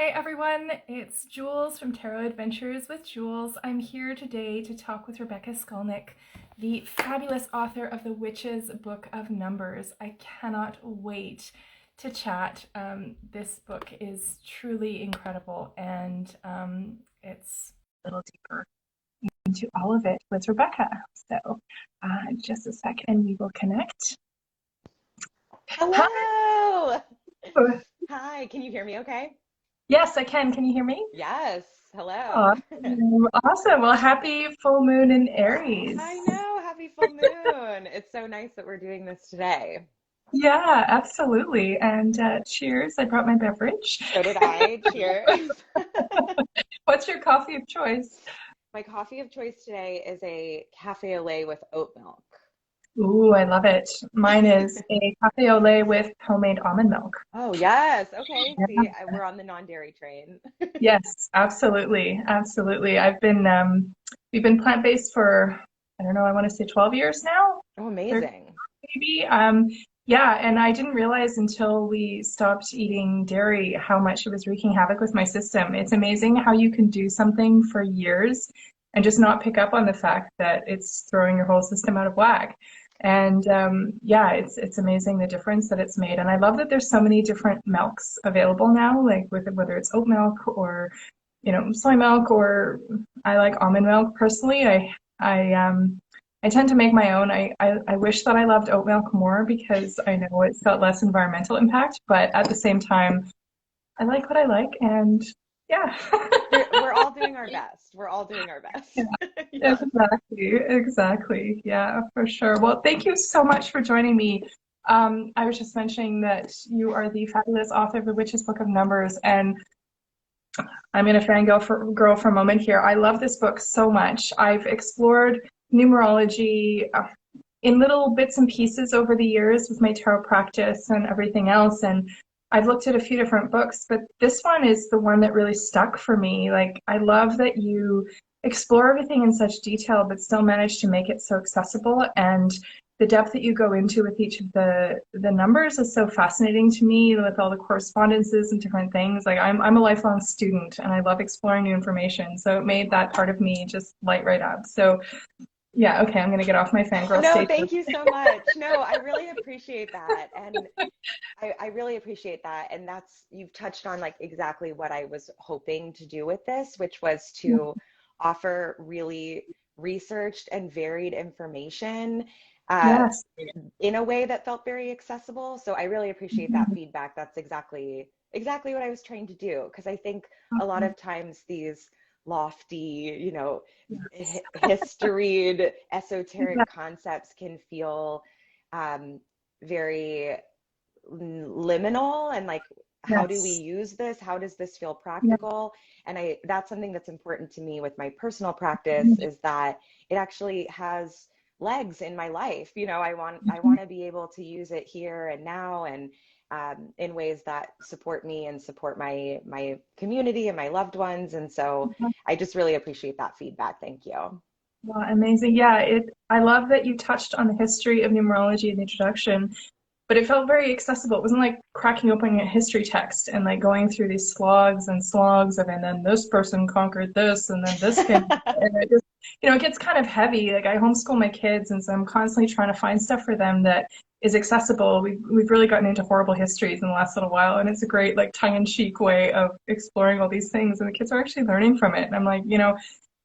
Hi everyone, it's Jules from Tarot Adventures with Jules. I'm here today to talk with Rebecca Scolnick, the fabulous author of the Witch's Book of Numbers. I cannot wait to chat. This book is truly incredible, and it's a little deeper into all of it with Rebecca. So just a second and we will connect. Hi. Hello. Hi, can you hear me okay? Yes, I can. Can you hear me? Yes. Hello. Awesome. Awesome. Well, happy full moon in Aries. I know. Happy full moon. It's so nice that we're doing this today. Yeah, absolutely. And cheers. I brought my beverage. So did I. Cheers. What's your coffee of choice? My coffee of choice today is a cafe au lait with oat milk. Ooh, I love it. Mine is a cafe au lait with homemade almond milk. Oh, yes. Okay. Yeah. See, we're on the non-dairy train. Yes, absolutely. Absolutely. We've been plant-based for, I don't know, I want to say 12 years now. Oh, Or amazing. maybe. Yeah, and I didn't realize until we stopped eating dairy how much it was wreaking havoc with my system. It's amazing how you can do something for years and just not pick up on the fact that it's throwing your whole system out of whack. And yeah, it's amazing the difference that it's made. And I love that there's so many different milks available now, like with whether it's oat milk or soy milk, or I like almond milk personally. I tend to make my own. I wish that I loved oat milk more because I know it's got less environmental impact, but at the same time, I like what I like, and yeah. We're all doing our best. We're all doing our Yeah, best. Yes. exactly, exactly. Yeah, for sure. Well, thank you so much for joining me. I was just mentioning that you are the fabulous author of The Witch's Book of Numbers, and I'm going to fangirl for a moment here. I love this book so much. I've explored numerology in little bits and pieces over the years with my tarot practice and everything else. And I've looked at a few different books, but this one is the one that really stuck for me. Like, I love that you explore everything in such detail, but still manage to make it so accessible. And the depth that you go into with each of the numbers is so fascinating to me, with all the correspondences and different things. Like, I'm a lifelong student and I love exploring new information. So it made that part of me just light right up. So yeah, okay, I'm gonna get off my fangirl No, stage. thank you so much. No, I really appreciate that. And I really appreciate that. And you've touched on like exactly what I was hoping to do with this, which was to offer really researched and varied information uh, Yes. in a way that felt very accessible. So I really appreciate that feedback. That's exactly what I was trying to do. Because I think a lot of times these lofty, historied, esoteric concepts can feel very liminal and like, how do we Yes. use this? How does this feel Yes. practical? And that's something that's important to me with my personal practice, is that it actually has legs in my life. I want to be able to use it here and now, and in ways that support me and support my community and my loved ones. And so I just really appreciate that feedback. Thank you. Well, amazing. Yeah, I love that you touched on the history of numerology in the introduction, but it felt very accessible. It wasn't like cracking open a history text and like going through these slogs and slogs of, and then this person conquered this, and then this came, and it just, it gets kind of heavy. Like, I homeschool my kids, and so I'm constantly trying to find stuff for them that is accessible. We've really gotten into horrible histories in the last little while, and it's a great like tongue-in-cheek way of exploring all these things, and the kids are actually learning from it. And I'm like,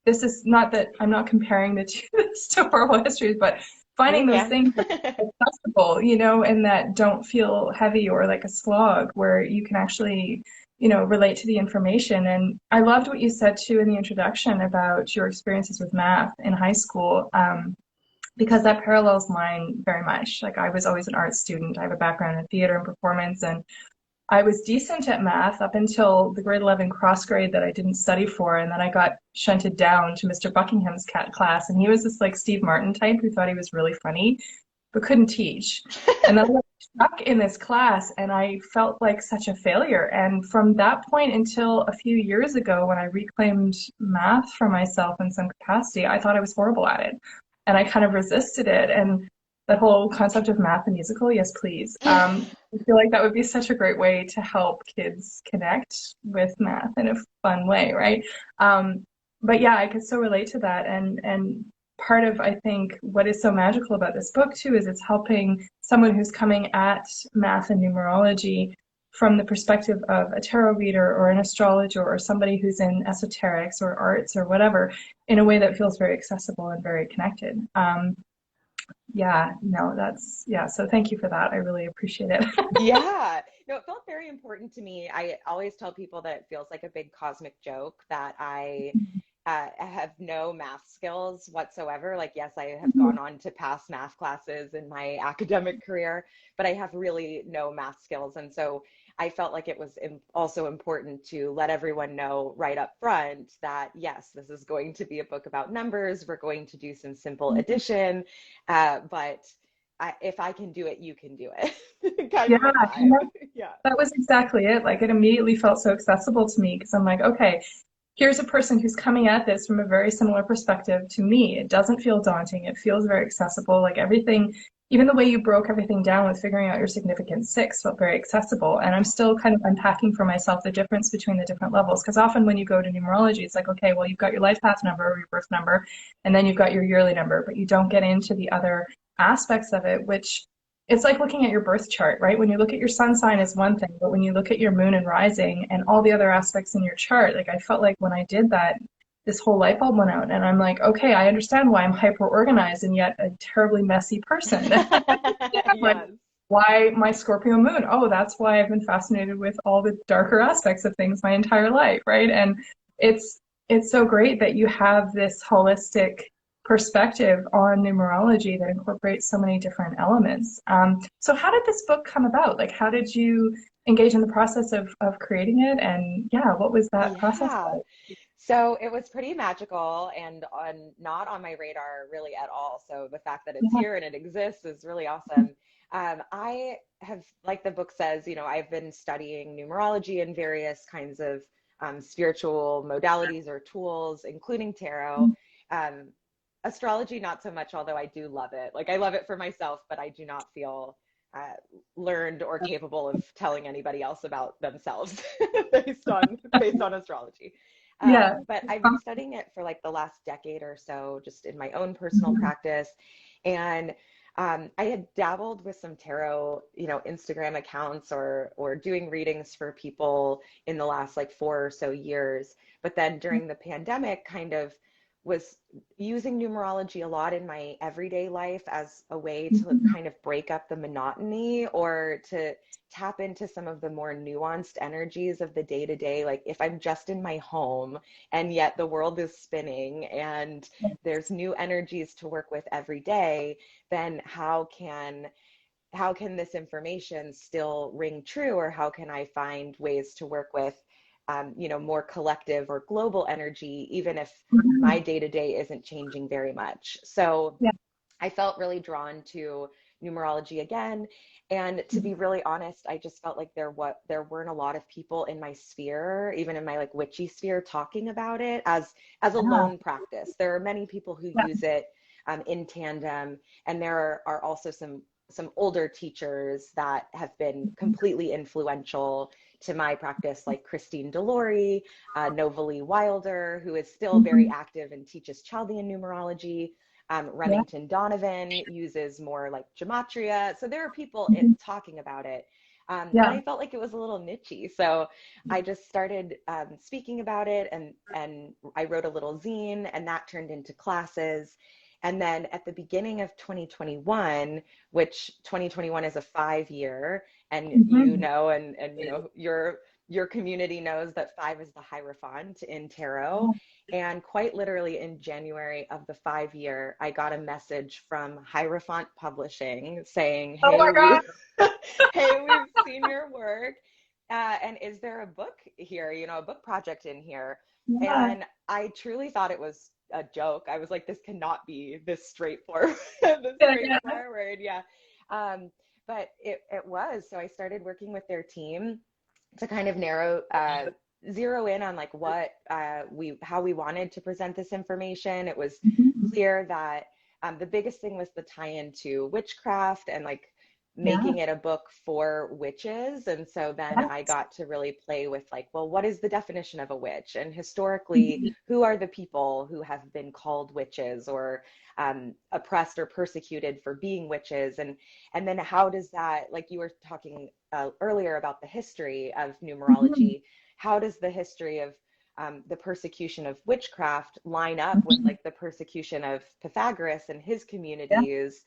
this is not that I'm not comparing the two to horrible histories, but You finding those can. things that are accessible, and that don't feel heavy or like a slog, where you can actually, relate to the information. And I loved what you said too in the introduction about your experiences with math in high school, because that parallels mine very much. Like, I was always an art student. I have a background in theater and performance, and I was decent at math up until the grade 11 cross grade that I didn't study for, and then I got shunted down to Mr. Buckingham's class, and he was this like Steve Martin type who thought he was really funny but couldn't teach. And then I got stuck in this class, and I felt like such a failure. And from that point until a few years ago, when I reclaimed math for myself in some capacity, I thought I was horrible at it, and I kind of resisted it. And that whole concept of math and musical, yes, please. I feel like that would be such a great way to help kids connect with math in a fun way, right? But yeah, I could so relate to that. And part of, I think, what is so magical about this book too is it's helping someone who's coming at math and numerology from the perspective of a tarot reader or an astrologer or somebody who's in esoterics or arts or whatever in a way that feels very accessible and very connected. Yeah, no, that's, yeah. So thank you for that. I really appreciate it. Yeah, no, it felt very important to me. I always tell people that it feels like a big cosmic joke that I have no math skills whatsoever. Like, yes, I have gone on to pass math classes in my academic career, but I have really no math skills. And so I felt like it was also important to let everyone know right up front that, yes, this is going to be a book about numbers. We're going to do some simple addition, but if I can do it, you can do it, kind Yeah, of a you vibe. know, Yeah. that was exactly it. Like it immediately felt so accessible to me because I'm like, okay, here's a person who's coming at this from a very similar perspective to me. It doesn't feel daunting. It feels very accessible. Like everything, even the way you broke everything down with figuring out your significant six felt very accessible. And I'm still kind of unpacking for myself the difference between the different levels. Because often when you go to numerology, it's like, okay, well, you've got your life path number or your birth number, and then you've got your yearly number, but you don't get into the other aspects of it, which it's like looking at your birth chart, right? When you look at your sun sign is one thing, but when you look at your moon and rising and all the other aspects in your chart, like I felt like when I did that, this whole light bulb went out and I'm like, okay, I understand why I'm hyper organized and yet a terribly messy person. Like Yes. why my Scorpio moon? Oh, that's why I've been fascinated with all the darker aspects of things my entire life, right? And it's it's so great that you have this holistic perspective on numerology that incorporates so many different elements. So how did this book come about? Like, how did you engage in the process of creating it? And yeah, what was that process Yeah. like? So it was pretty magical and not on my radar really at all. So the fact that it's Yeah. here and it exists is really awesome. I have, like the book says, I've been studying numerology and various kinds of spiritual modalities or tools, including tarot. Um, Astrology, not so much, although I do love it. Like I love it for myself, but I do not feel uh, learned or capable of telling anybody else about themselves based on astrology. Yeah. But I've been studying it for like the last decade or so, just in my own personal practice. And I had dabbled with some tarot, Instagram accounts or doing readings for people in the last like 4 or so years. But then during the pandemic, kind of was using numerology a lot in my everyday life as a way to kind of break up the monotony or to tap into some of the more nuanced energies of the day to day. Like if I'm just in my home and yet the world is spinning and there's new energies to work with every day, then how can this information still ring true, or how can I find ways to work with more collective or global energy, even if my day to day isn't changing very much. So Yeah. I felt really drawn to numerology again. And to be really honest, I just felt like there weren't a lot of people in my sphere, even in my like witchy sphere, talking about it as a lone practice. There are many people who Yeah. use it in tandem, and there are also some older teachers that have been completely influential to my practice, like Christine Delory, Novalee Wilder, who is still very Mhm. active and teaches Chaldean numerology. Yeah. Remington Donovan uses more like gematria. So there are people Mhm. talking about it. And Yeah. I felt like it was a little nichey. So I just started speaking about it, and I wrote a little zine, and that turned into classes. And then at the beginning of 2021, which 2021 is a 5 year, and Mhm. your community knows that five is the Hierophant in tarot. And quite literally in January of the 5 year, I got a message from Hierophant Publishing saying, Oh "Hey, my we've God. hey, we've seen your work, and is there a book here? A book project in here?" Yeah. And I truly thought it was a joke. I was like, "This cannot be this straightforward, this Yeah. Yeah. straightforward." Yeah, but it was. So I started working with their team to kind of zero in on like what how we wanted to present this information. It was Mhm. clear that the biggest thing was the tie-in to witchcraft and like Yeah. making it a book for witches. And so then I Yes. got to really play with like, well, what is the definition of a witch? And historically, Mhm. who are the people who have been called witches or oppressed or persecuted for being witches? And then how does that, like you were talking earlier about the history of Mhm. numerology, how does the history of the persecution of witchcraft line up with Mhm. like the persecution of Pythagoras and his Yeah. communities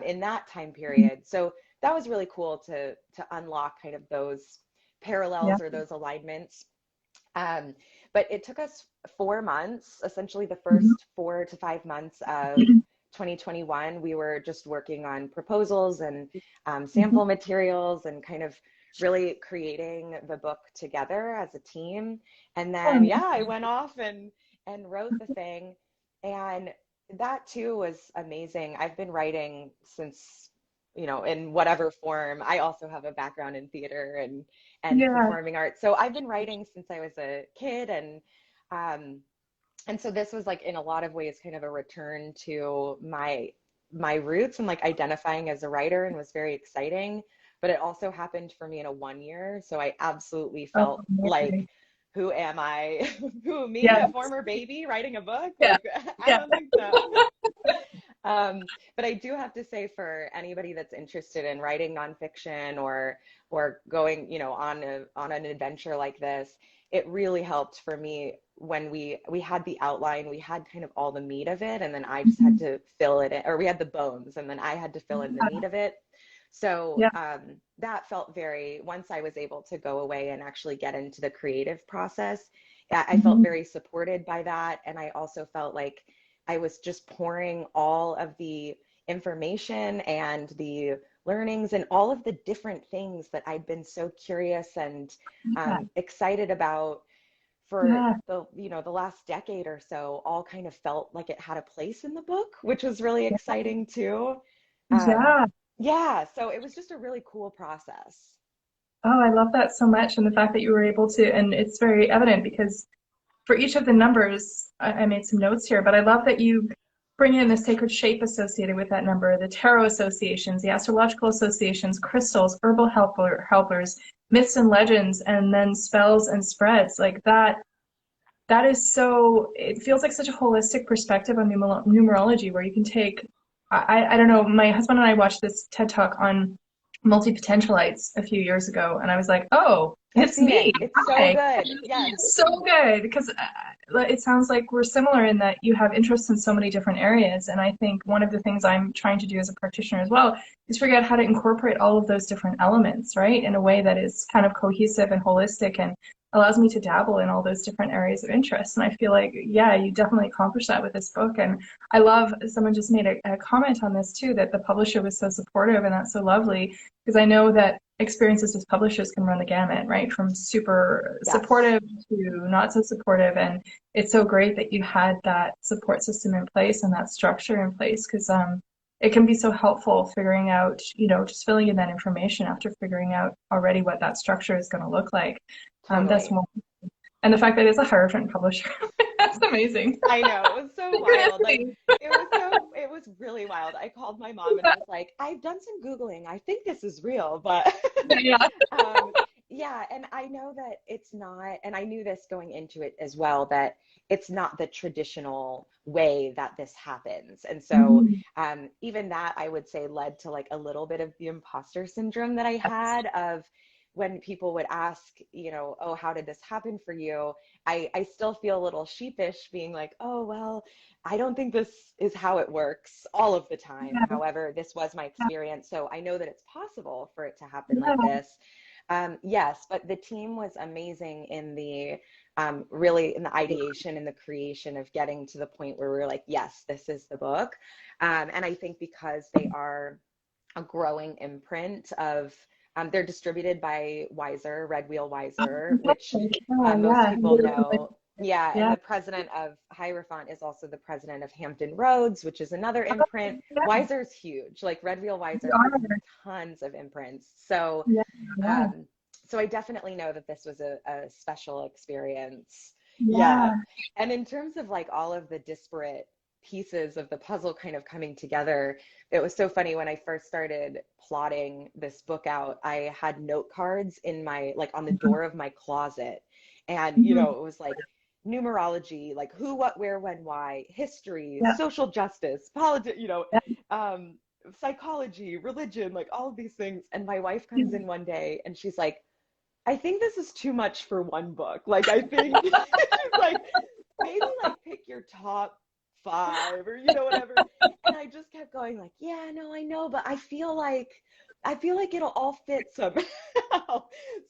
in that time period? So that was really cool to unlock kind of those Yeah. parallels or those alignments. Um, but it took us 4 months, essentially the Mhm. first 4 to 5 months of 2021. We were just working on proposals and Mhm. sample materials and kind of really creating the book together as a team. And then, Um, yeah, I went off and wrote the thing. And that too was amazing. I've been writing since, in whatever form. I also have a background in theater and yeah. performing arts. So I've been writing since I was a kid, um and so this was like in a lot of ways kind of a return to my roots and like identifying as a writer, and was very exciting. But it also happened for me in a 1 year, so I absolutely Oh, felt like, amazing. who am I? Who, me, a Yes. former baby writing a book? Yeah. Like, I Yeah. don't think so. But I do have to say, for anybody that's interested in writing nonfiction or going, on an adventure like this, it really helped for me when we had the outline, we had kind of all the meat of it, and then I just had Mhm. to fill it in, or we had the bones, and then I had to fill in the meat of it. So Yeah. that felt very, once I was able to go away and actually get into the creative process, I felt Mhm. very supported by that. And I also felt like I was just pouring all of the information and the learnings and all of the different things that I'd been so curious and Yeah. excited about for Yeah. the last decade or so, all kind of felt like it had a place in the book, which was really exciting too. Um, Yeah. yeah, so it was just a really cool process. Oh, I love that so much. And the fact that you were able to, and it's very evident because for each of the numbers, I made some notes here, but I love that you bring in the sacred shape associated with that number, the tarot associations, the astrological associations, crystals, herbal helpers, myths and legends, and then spells and spreads. Like that is so, it feels like such a holistic perspective on numerology where you can take, I don't know, my husband and I watched this TED Talk on multi-potentialites a few years ago, and I was like, oh, I've it's seen it. me. It's so Hi. good. Yes. So good because it sounds like we're similar in that you have interests in so many different areas. And I think one of the things I'm trying to do as a practitioner as well is figure out how to incorporate all of those different elements, right, in a way that is kind of cohesive and holistic and allows me to dabble in all those different areas of interest. And I feel like, yeah, you definitely accomplished that with this book. And I love, someone just made a comment on this too, that the publisher was so supportive, and that's so lovely because I know that experiences with publishers can run the gamut, right? From super Yes. supportive to not so supportive. And it's so great that you had that support system in place and that structure in place because it can be so helpful figuring out, just filling in that information after figuring out already what that structure is going to look like. That's Totally. one. And the fact that it's a Hierophant publisher, that's amazing. I know. It was so wild. Like, Synchronicity. it was really wild. I called my mom and was like, I've done some Googling. I think this is real, but Yeah. um, yeah, and I know that it's not, and I knew this going into it as well, that it's not the traditional way that this happens. And so Mhm. even that, I would say, led to like a little bit of the imposter syndrome that I had of when people would ask, oh, how did this happen for you? I still feel a little sheepish being like, oh, well, I don't think this is how it works all of the time. Yeah. However, this was my experience. So I know that it's possible for it to happen like Yeah. this. Yes, but the team was amazing in the really in the ideation and the creation of getting to the point where we were like, yes, this is the book. And I think because they are a growing imprint of they're distributed by Wiser, Red Wheel Wiser, which Yeah. most Yeah. people know. Yeah, and Yeah. the president of Hierophant is also the president of Hampton Roads, which is another imprint. Yeah. Wiser's huge. Like Red Wheel We Wiser has are. tons of imprints. So, Yeah. Yeah. um, so I definitely know that this was a special experience. Yeah. Yeah. And in terms of like all of the disparate pieces of the puzzle kind of coming together. It was so funny when I first started plotting this book out, I had note cards in my, like on the door of my closet. And, you Mhm. know, it was like numerology, like who, what, where, when, why, history, Yeah. social justice, politics, Yeah. um, psychology, religion, like all of these things. And my wife Yeah. comes in one day and she's like, I think this is too much for one book. Like, I think she's like, maybe like pick your top five or, whatever. And I just kept going like, yeah, no, I know, but I feel like it'll all fit somehow.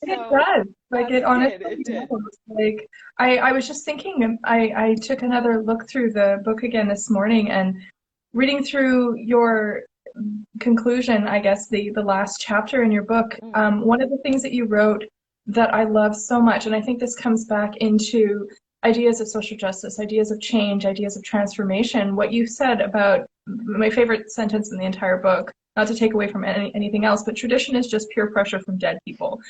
It So, does. Like it it honestly did, it did. does. Like I was just thinking, I took another look through the book again this morning and reading through your conclusion, I guess the last chapter in your book, Mm, one of the things that you wrote that I love so much, and I think this comes back into ideas of social justice, ideas of change, ideas of transformation. What you said about my favorite sentence in the entire book, not to take away from anything else, but tradition is just pure pressure from dead people.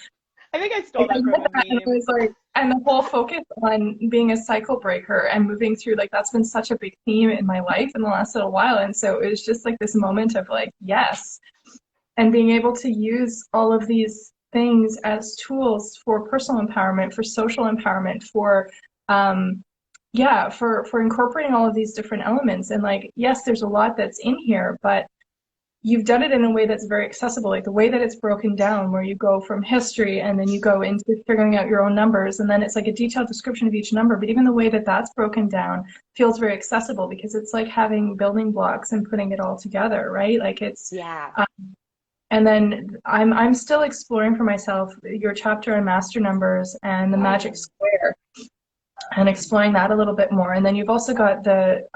I think I Like, stole I that read from a that and it meme. was like, and the whole focus on being a cycle breaker and moving through, like, that's been such a big theme in my life in the last little while. And so it was just like this moment of like, yes, and being able to use all of these things as tools for personal empowerment, for social empowerment, for, yeah, for incorporating all of these different elements. And like, yes, there's a lot that's in here, but you've done it in a way that's very accessible, like the way that it's broken down, where you go from history and then you go into figuring out your own numbers, and then it's like a detailed description of each number. But even the way that that's broken down feels very accessible because it's like having building blocks and putting it all together, right? Like it's, Yeah. and then I'm still exploring for myself your chapter on master numbers and the magic Oh, square and exploring that a little bit more. And then you've also got the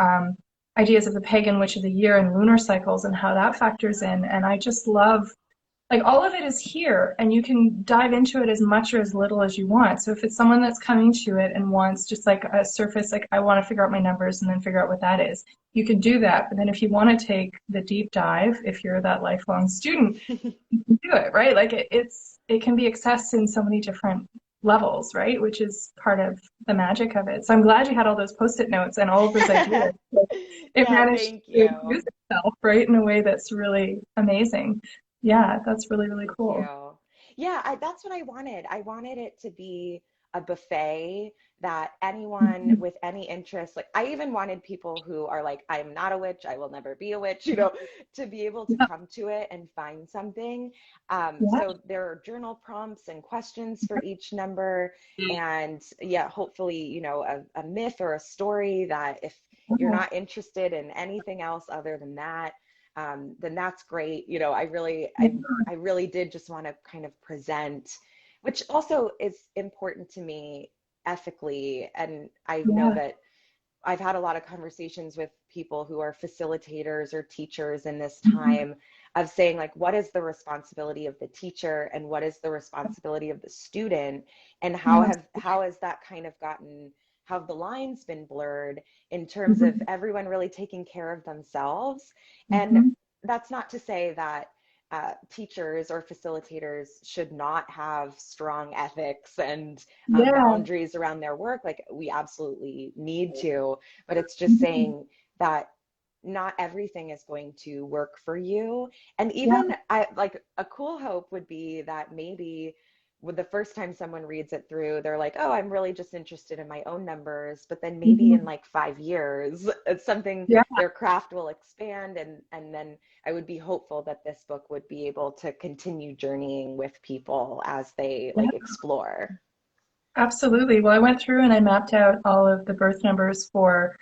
ideas of the pagan witch of the year and lunar cycles and how that factors in. And I just love, like, all of it is here, and you can dive into it as much or as little as you want. So if it's someone that's coming to it and wants just like a surface, like, I want to figure out my numbers and then figure out what that is, you can do that. But then if you want to take the deep dive, if you're that lifelong student, you can do it, right? Like it can be accessed in so many different levels, right? Which is part of the magic of it. So I'm glad you had all those post-it notes and all of those ideas. Like, it yeah, managed thank to you. use itself, right, in a way that's really amazing. Yeah, that's really, really Thank cool. you. Yeah, that's what I wanted. I wanted it to be a buffet that anyone Mhm. with any interest, like I even wanted people who are like, I'm not a witch, I will never be a witch, to be able to Yeah, come to it and find something. yeah, So there are journal prompts and questions for each number. And yeah, hopefully, a myth or a story that if you're yeah, not interested in anything else other than that, then that's great. yeah, I really did just want to kind of present, which also is important to me ethically. And I know yeah, that I've had a lot of conversations with people who are facilitators or teachers in this mhm, time of saying, like, what is the responsibility of the teacher and what is the responsibility of the student? And yeah, how has that kind of how have the lines been blurred in terms of mhm, everyone really taking care of themselves? And mhm. that's not to say that teachers or facilitators should not have strong ethics and Yeah, boundaries around their work. Like we absolutely need to, but it's just mhm, saying that not everything is going to work for you. And yeah, even I like a cool hope would be that maybe with the first time someone reads it through, they're like, oh, I'm really just interested in my own numbers. But then maybe in mhm, like 5 years, it's something yeah. their craft will expand and then I would be hopeful that this book would be able to continue journeying with people as they Yeah. like explore. Absolutely. Well, I went through and I mapped out all of the birth numbers for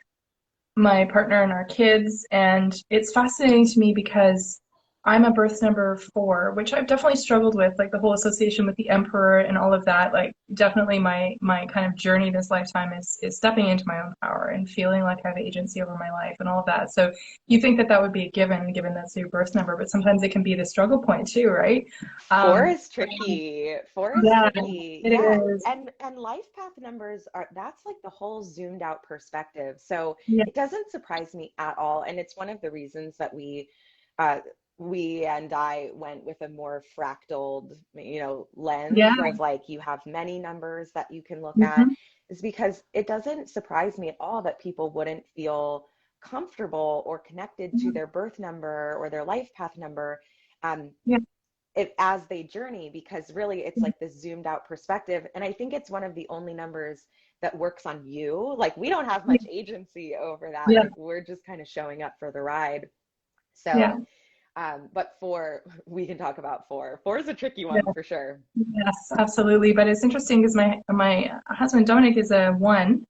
my partner and our kids. And it's fascinating to me because I'm a birth number 4, which I've definitely struggled with, like the whole association with the emperor and all of that. Like definitely my kind of journey this lifetime is stepping into my own power and feeling like I have agency over my life and all of that. So you think that that would be a given that's your birth number, but sometimes it can be the struggle point too, right? Four Um, is tricky. Four is yeah, tricky. it Yeah. is. And life path numbers are that's like the whole zoomed out perspective. So Yeah, it doesn't surprise me at all. And it's one of the reasons that uh we and I went with a more fractaled, yeah. lens of like you have many numbers that you can look at, Mhm. is because it doesn't surprise me at all that people wouldn't feel comfortable or connected to their birth number or their life path number, um, Yeah. as they journey, because really it's like this zoomed out perspective. And I think it's one of the only numbers that works on you. Like we don't have much agency over that. Yeah. Like we're just kind of showing up for the ride. Yeah. So, but four, we can talk about four. Four is a tricky Yeah. one for sure. Yes, absolutely. But it's interesting because my husband Dominic is a one,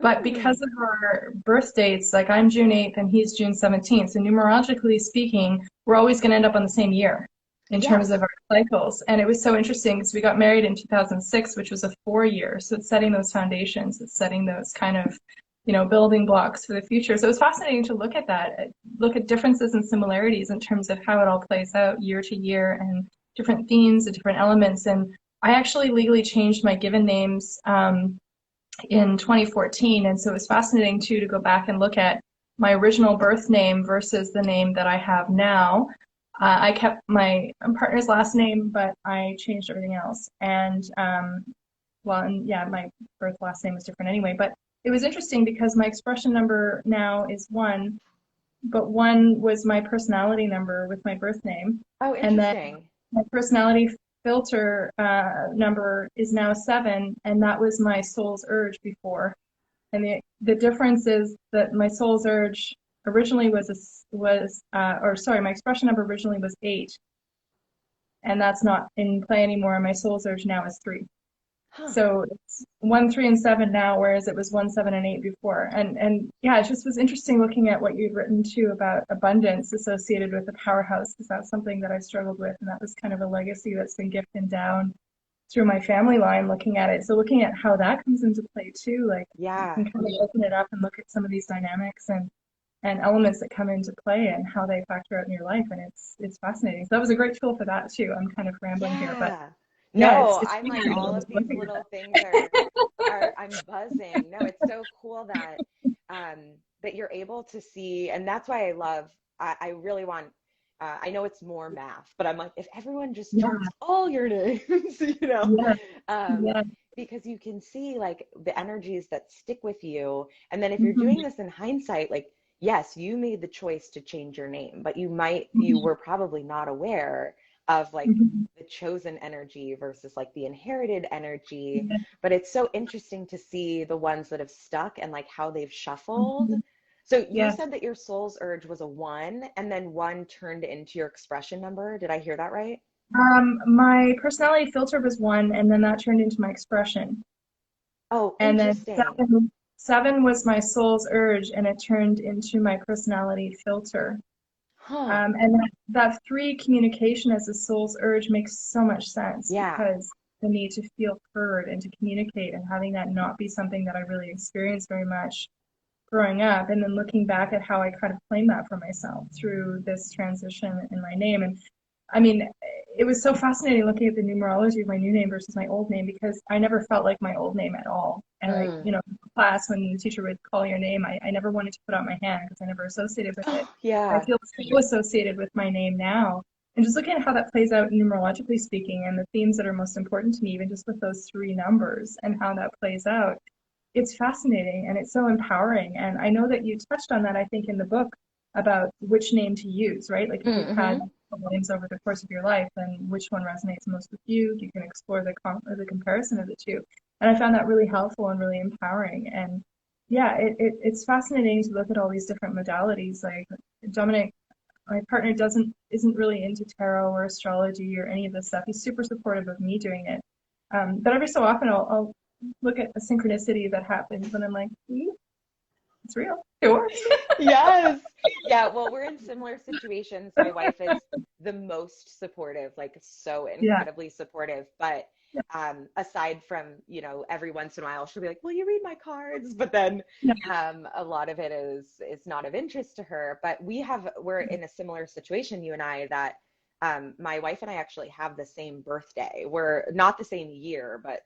but because Mm, of our birth dates, like I'm June 8th and he's June 17th, so numerologically speaking, we're always going to end up on the same year in terms of yes. our cycles. And it was so interesting because we got married in 2006, which was a 4 year. So it's setting those foundations, it's setting those kind of, building blocks for the future. So it's fascinating to look at that, look at differences and similarities in terms of how it all plays out year to year and different themes and different elements. And I actually legally changed my given names in 2014. And so it was fascinating too to go back and look at my original birth name versus the name that I have now. I kept my partner's last name, but I changed everything else. And yeah, my birth last name was different anyway. But it was interesting because my expression number now is one, but one was my personality number with my birth name. Oh, And then interesting. my personality filter number is now seven, and that was my soul's urge before. And the difference is that my soul's urge originally my expression number originally was eight, and that's not in play anymore. My soul's urge now is three. Huh. So it's one, three, and seven now, whereas it was one, seven, and eight before. And yeah, it just was interesting looking at what you'd written too about abundance associated with the powerhouse, because that's something that I struggled with, and that was kind of a legacy that's been gifted down through my family line, looking at it. So looking at how that comes into play too, like you Yeah. can kind of open it up and look at some of these dynamics and elements that come into play and how they factor out in your life, and it's fascinating. So that was a great tool for that too. I'm kind of rambling here, but Yeah. yeah, No, it's I'm like all fascinating of these looking little at things are I'm buzzing. No, it's so cool that that you're able to see, and that's why I love I really want I know it's more math, but I'm like, if everyone just charts that. all your names, Yeah, um, yeah, because you can see like the energies that stick with you. And then if you're hmm doing this in hindsight, like, yes, you made the choice to change your name, but you hmm were probably not aware of like hmm the chosen energy versus like the inherited energy. yeah, But it's so interesting to see the ones that have stuck and like how they've shuffled. hmm So you yeah. said that your soul's urge was a one, and then one turned into your expression number. Did I hear that right? My personality filter was one, and then that turned into my expression. Oh, And then interesting. seven was my soul's urge, and it turned into my personality filter. Huh. And that three communication as a soul's urge makes so much sense Yeah. because the need to feel heard and to communicate and having that not be something that I really experienced very much growing up, and then looking back at how I kind of claimed that for myself through this transition in my name. And I mean, it was so fascinating looking at the numerology of my new name versus my old name because I never felt like my old name at all. And like, Mm. class when the teacher would call your name, I never wanted to put out my hand because I never associated with it. Oh, I yeah. feel so associated with my name now. And just looking at how that plays out numerologically speaking and the themes that are most important to me, even just with those three numbers and how that plays out, it's fascinating and it's so empowering. And I know that you touched on that, I think, in the book about which name to use, right? Like if you've had Mm-hmm. names over the course of your life, then which one resonates most with you? You can explore the comparison of the two. And I found that really helpful and really empowering. And yeah, it's fascinating to look at all these different modalities. Like Dominic, my partner, isn't really into tarot or astrology or any of this stuff. He's super supportive of me doing it. But every so often I'll look at a synchronicity that happens and I'm like, it's real. It works. Yes. Yeah. Well, we're in similar situations. My wife is the most supportive, like so Yeah. incredibly supportive. But aside from, every once in a while, she'll be like, "Will you read my cards?" But then Yeah. a lot of it is not of interest to her. But we're in a similar situation, you and I, that my wife and I actually have the same birthday. We're not the same year, but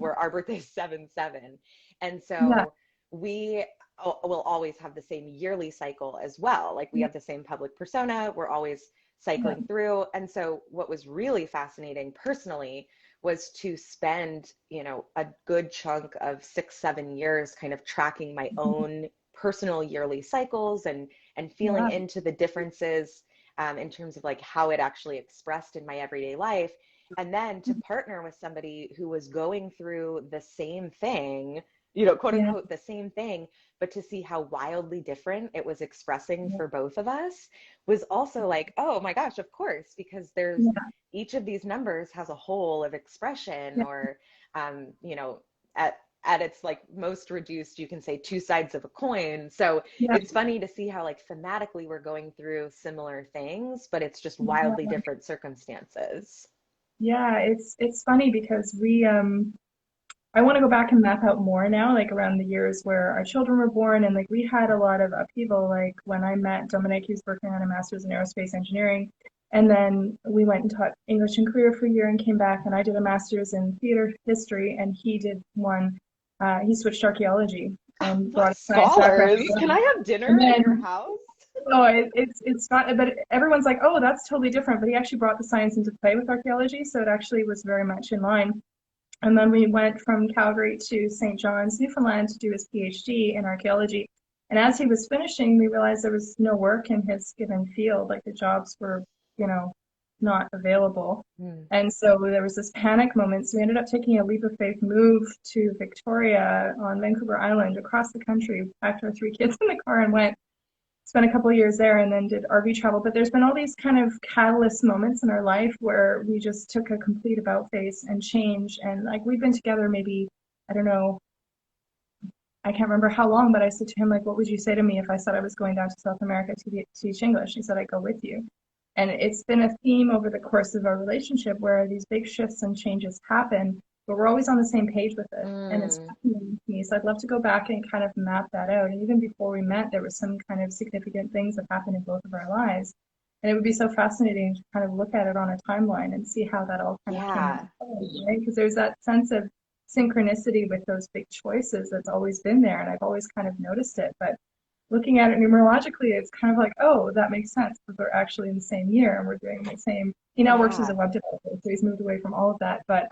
our birthday is 7/7. And Yeah. so we will always have the same yearly cycle as well. Like we Yeah. have the same public persona. We're always Yeah. cycling through. And so what was really fascinating personally was to spend, a good chunk of 6, 7 years kind of tracking my own personal yearly cycles and feeling Yeah. into the differences in terms of like how it actually expressed in my everyday life. And then to partner with somebody who was going through the same thing, you know, quote Yeah. unquote, the same thing, but to see how wildly different it was expressing Yeah. for both of us was also like, oh my gosh, of course, because there's Yeah. each of these numbers has a whole of expression, Yeah. or, you know, at its like most reduced, you can say two sides of a coin. So Yeah. it's funny to see how like thematically we're going through similar things, but it's just wildly Yeah. different circumstances. Yeah. It's funny because I want to go back and map out more now, like around the years where our children were born, and like we had a lot of upheaval. Like when I met Dominic, he was working on a master's in aerospace engineering, and then we went and taught English and career for a year and came back, and I did a master's in theater history, and he did one. He switched to archaeology and What brought a science background. scholars? Can I have And dinner at your then, house? oh, it's fun, but everyone's like, oh, that's totally different. But he actually brought the science into play with archaeology, so it actually was very much in line. And then we went from Calgary to St. John's, Newfoundland to do his PhD in archaeology. And as he was finishing, we realized there was no work in his given field, like the jobs were, you know, not available. Hmm. And so there was this panic moment. So we ended up taking a leap of faith move to Victoria on Vancouver Island across the country, packed our three kids in the car and went spent a couple of years there and then did RV travel. But there's been all these kind of catalyst moments in our life where we just took a complete about face and change. And like we've been together maybe, I don't know, I can't remember how long, but I said to him, like, what would you say to me if I said I was going down to South America to teach English? He said, I'd go with you. And it's been a theme over the course of our relationship where these big shifts and changes happen, but we're always on the same page with it. And it's Mm. fascinating to me. So I'd love to go back and kind of map that out. And even before we met, there was some kind of significant things that happened in both of our lives. And it would be so fascinating to kind of look at it on a timeline and see how that all kind of came into Yeah. play, right? Because there's that sense of synchronicity with those big choices that's always been there. And I've always kind of noticed it. But looking at it numerologically, it's kind of like, oh, that makes sense because we're actually in the same year and we're doing the same. He now works as a Yeah. web developer, so he's moved away from all of that. But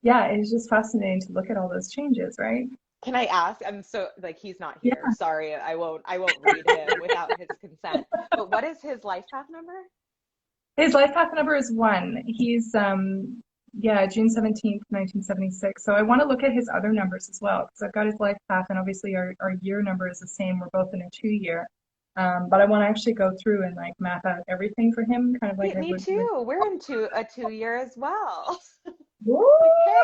yeah, it's just fascinating to look at all those changes, right? Can I ask? I'm so like he's not Yeah. here. Sorry, I won't read him without his consent. But what is his life path number? His life path number is one. He's yeah, June 17th, 1976. So I want to look at his other numbers as well because I've got his life path and obviously our year number is the same. We're both in a 2 year. But I want to actually go through and like map out everything for him, kind of like I Me would with. too. We're into a 2 year as well. Woo!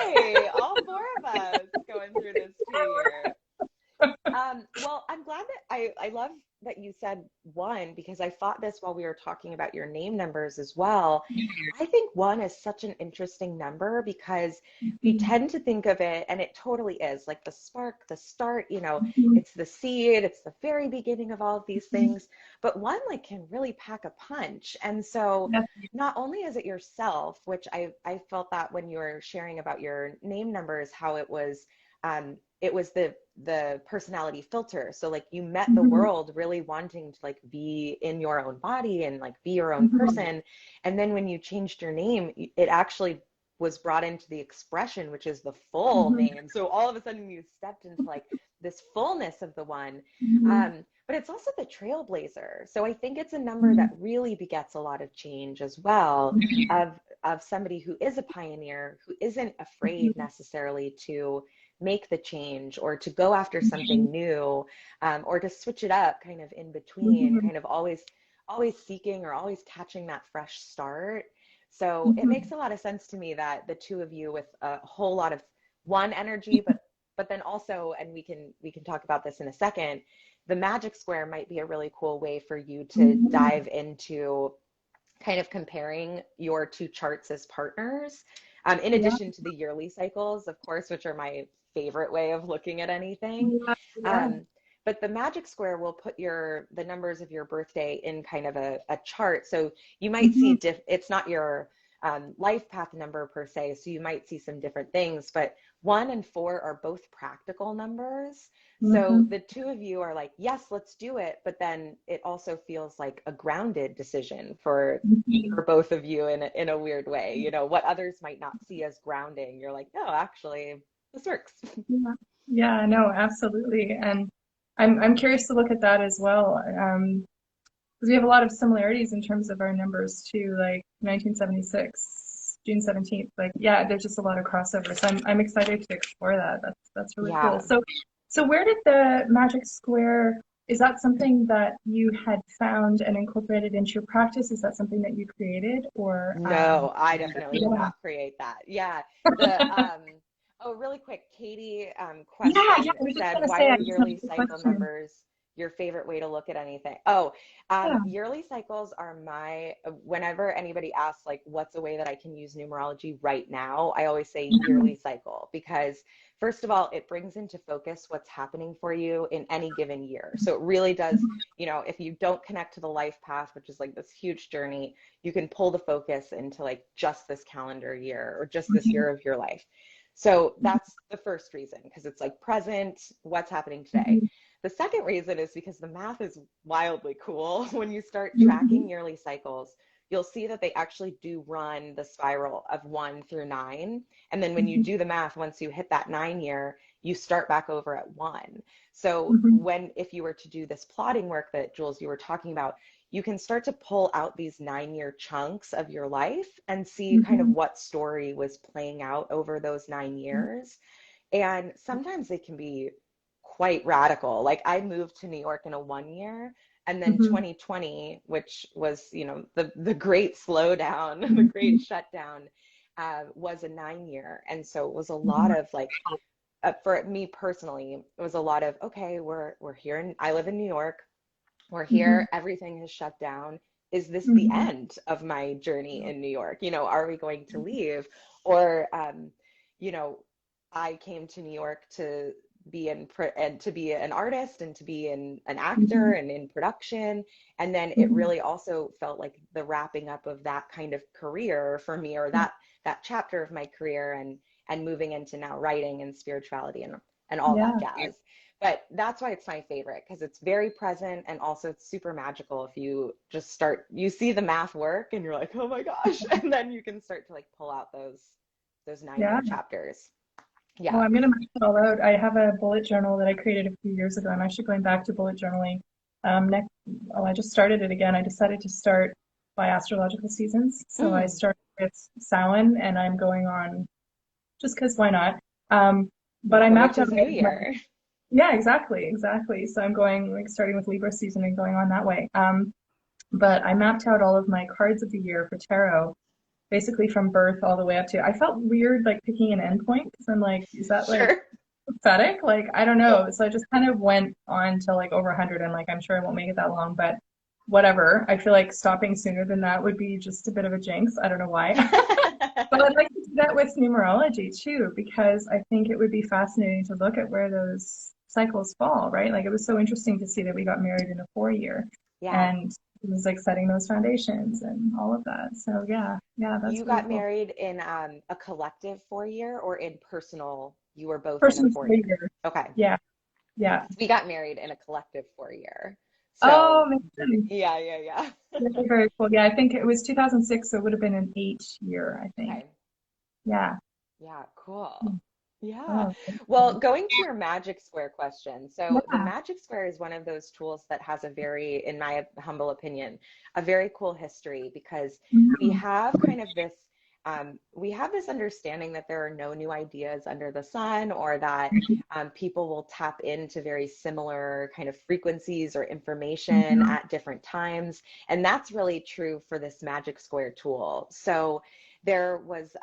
Like, hey, all four of us going through this 2 year. Well, I'm glad that I love that you said one because I thought this while we were talking about your name numbers as well. I think one is such an interesting number because we tend to think of it, and it totally is like the spark, the start, you know, it's the seed, it's the very beginning of all of these things. But one like can really pack a punch. And so Yeah. not only is it yourself, which I felt that when you were sharing about your name numbers, how it was the personality filter. So like you met the Mhm. world really wanting to like be in your own body and like be your own Mhm. person. And then when you changed your name, it actually was brought into the expression, which is the full Mhm. name. So all of a sudden you stepped into like this fullness of the one. Mhm. But it's also the trailblazer. So I think it's a number that Mhm. really begets a lot of change as well Mhm. of somebody who is a pioneer, who isn't afraid necessarily to make the change or to go after something new, or to switch it up kind of in between, Mhm. kind of always seeking or always catching that fresh start. So it makes Mhm. a lot of sense to me that the two of you with a whole lot of one energy, but then also, and we can talk about this in a second, the magic square might be a really cool way for you to Mhm. dive into kind of comparing your two charts as partners, in Yeah. addition to the yearly cycles, of course, which are my favorite way of looking at anything. Yeah. Yeah. Um, but the magic square will put the numbers of your birthday in kind of a chart. So you might see Mhm. it's not your life path number per se, so you might see some different things, but 1 and 4 are both practical numbers. So Mhm. the two of you are like, yes, let's do it. But then it also feels like a grounded decision Mhm. for both of you in a weird way. You know, what others might not see as grounding, you're like, no, actually, this works. Yeah. Yeah, no, absolutely. And I'm curious to look at that as well. Because we have a lot of similarities in terms of our numbers too, like 1976, June 17th. Like, yeah, there's just a lot of crossover. So I'm excited to explore that. That's really cool. Yeah. So where did the magic square, is that something that you had found and incorporated into your practice? Is that something that you created or No, I definitely did yeah. not create that. Yeah. The oh, really quick, Katie Yeah, question I was just said, gonna why say are I just have yearly a cycle question. numbers your favorite way to look at anything? Oh, Yeah. yearly cycles are my, whenever anybody asks like what's a way that I can use numerology right now, I always say Mhm. yearly cycle because first of all, it brings into focus what's happening for you in any given year. So it really does, you know, if you don't connect to the life path, which is like this huge journey, you can pull the focus into like just this calendar year or just this Mhm. year of your life. So that's the first reason, because it's like present, what's happening today. Mhm. The second reason is because the math is wildly cool. When you start tracking Mhm. yearly cycles, you'll see that they actually do run the spiral of 1 through 9. And then when you Mhm. do the math, once you hit that 9 year, you start back over at 1. So Mhm. if you were to do this plotting work that Jules, you were talking about, you can start to pull out these 9 year chunks of your life and see kind of Mhm. what story was playing out over those 9 years. And sometimes they can be quite radical. Like I moved to New York in a 1 year, and then Mhm. 2020, which was, you know, the great slowdown, the great Mhm. shutdown, was a 9 year. And so it was a lot Mhm. of like, for me personally, it was a lot of, okay, we're here in, I live in New York. We're Mhm. here, everything has shut down. Is this the Mhm. end of my journey in New York? You know, are we going to leave? Or, you know, I came to New York to be and to be an artist and to be an actor Mhm. and in production. And then it Mhm. really also felt like the wrapping up of that kind of career for me, or that chapter of my career, and moving into now writing and spirituality and all that Yeah. jazz. But that's why it's my favorite, because it's very present and also it's super magical. If you just start, you see the math work and you're like, oh my gosh. And then you can start to like pull out those nine Yeah. year chapters. Well, Yeah. I'm gonna map it all out. I have a bullet journal that I created a few years ago. I'm actually going back to bullet journaling. Next, oh, I just started it again. I decided to start by astrological seasons. So I Mm, started with Samhain, and I'm going on just because why not? Um, but I which mapped out is New all of my, Year. yeah, exactly, exactly. So I'm going like starting with Libra season and going on that way. But I mapped out all of my cards of the year for tarot, basically from birth all the way up to. I felt weird like picking an endpoint because I'm like, is that like Sure. pathetic? Like I don't know. So I just kind of went on to like over 100 and like I'm sure I won't make it that long, but whatever. I feel like stopping sooner than that would be just a bit of a jinx. I don't know why. But I'd like to do that with numerology too, because I think it would be fascinating to look at where those cycles fall, right? Like it was so interesting to see that we got married in a 4 year Yeah. and it was like setting those foundations and all of that. So yeah, yeah, that's You really got cool. married in a collective 4 year or in personal, you were both in a Personal 4 year? 4 year. Okay. Yeah, yeah. We got married in a collective 4 year. Oh, So amazing. yeah, yeah, yeah. Very, very cool. Yeah, I think it was 2006, so it would have been an 8 year, I think. Okay. Yeah. Yeah, cool. Yeah. Oh, Well, going to your magic square question. So the yeah. magic square is one of those tools that has a very, in my humble opinion, a very cool history because we Mhm. have kind of this, we have this understanding that there are no new ideas under the sun, or that people will tap into very similar kind of frequencies or information Mhm. at different times. And that's really true for this magic square tool. So there was,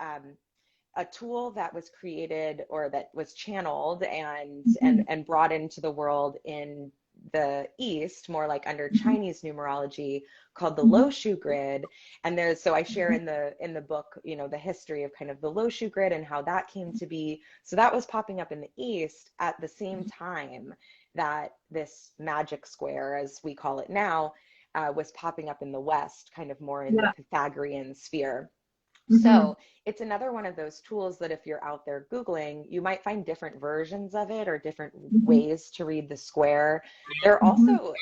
a tool that was created or that was channeled Mhm. and brought into the world in the East, more like under Mhm. Chinese numerology, called the Mhm. Lo Shu grid. And there's, so I share in the book, you know, the history of kind of the Lo Shu grid and how that came to be. So that was popping up in the East at the same time that this magic square, as we call it now, was popping up in the West, kind of more in the Yeah. Pythagorean sphere. Mhm. So it's another one of those tools that if you're out there Googling, you might find different versions of it or different Mhm. ways to read the square. There are Mhm. also,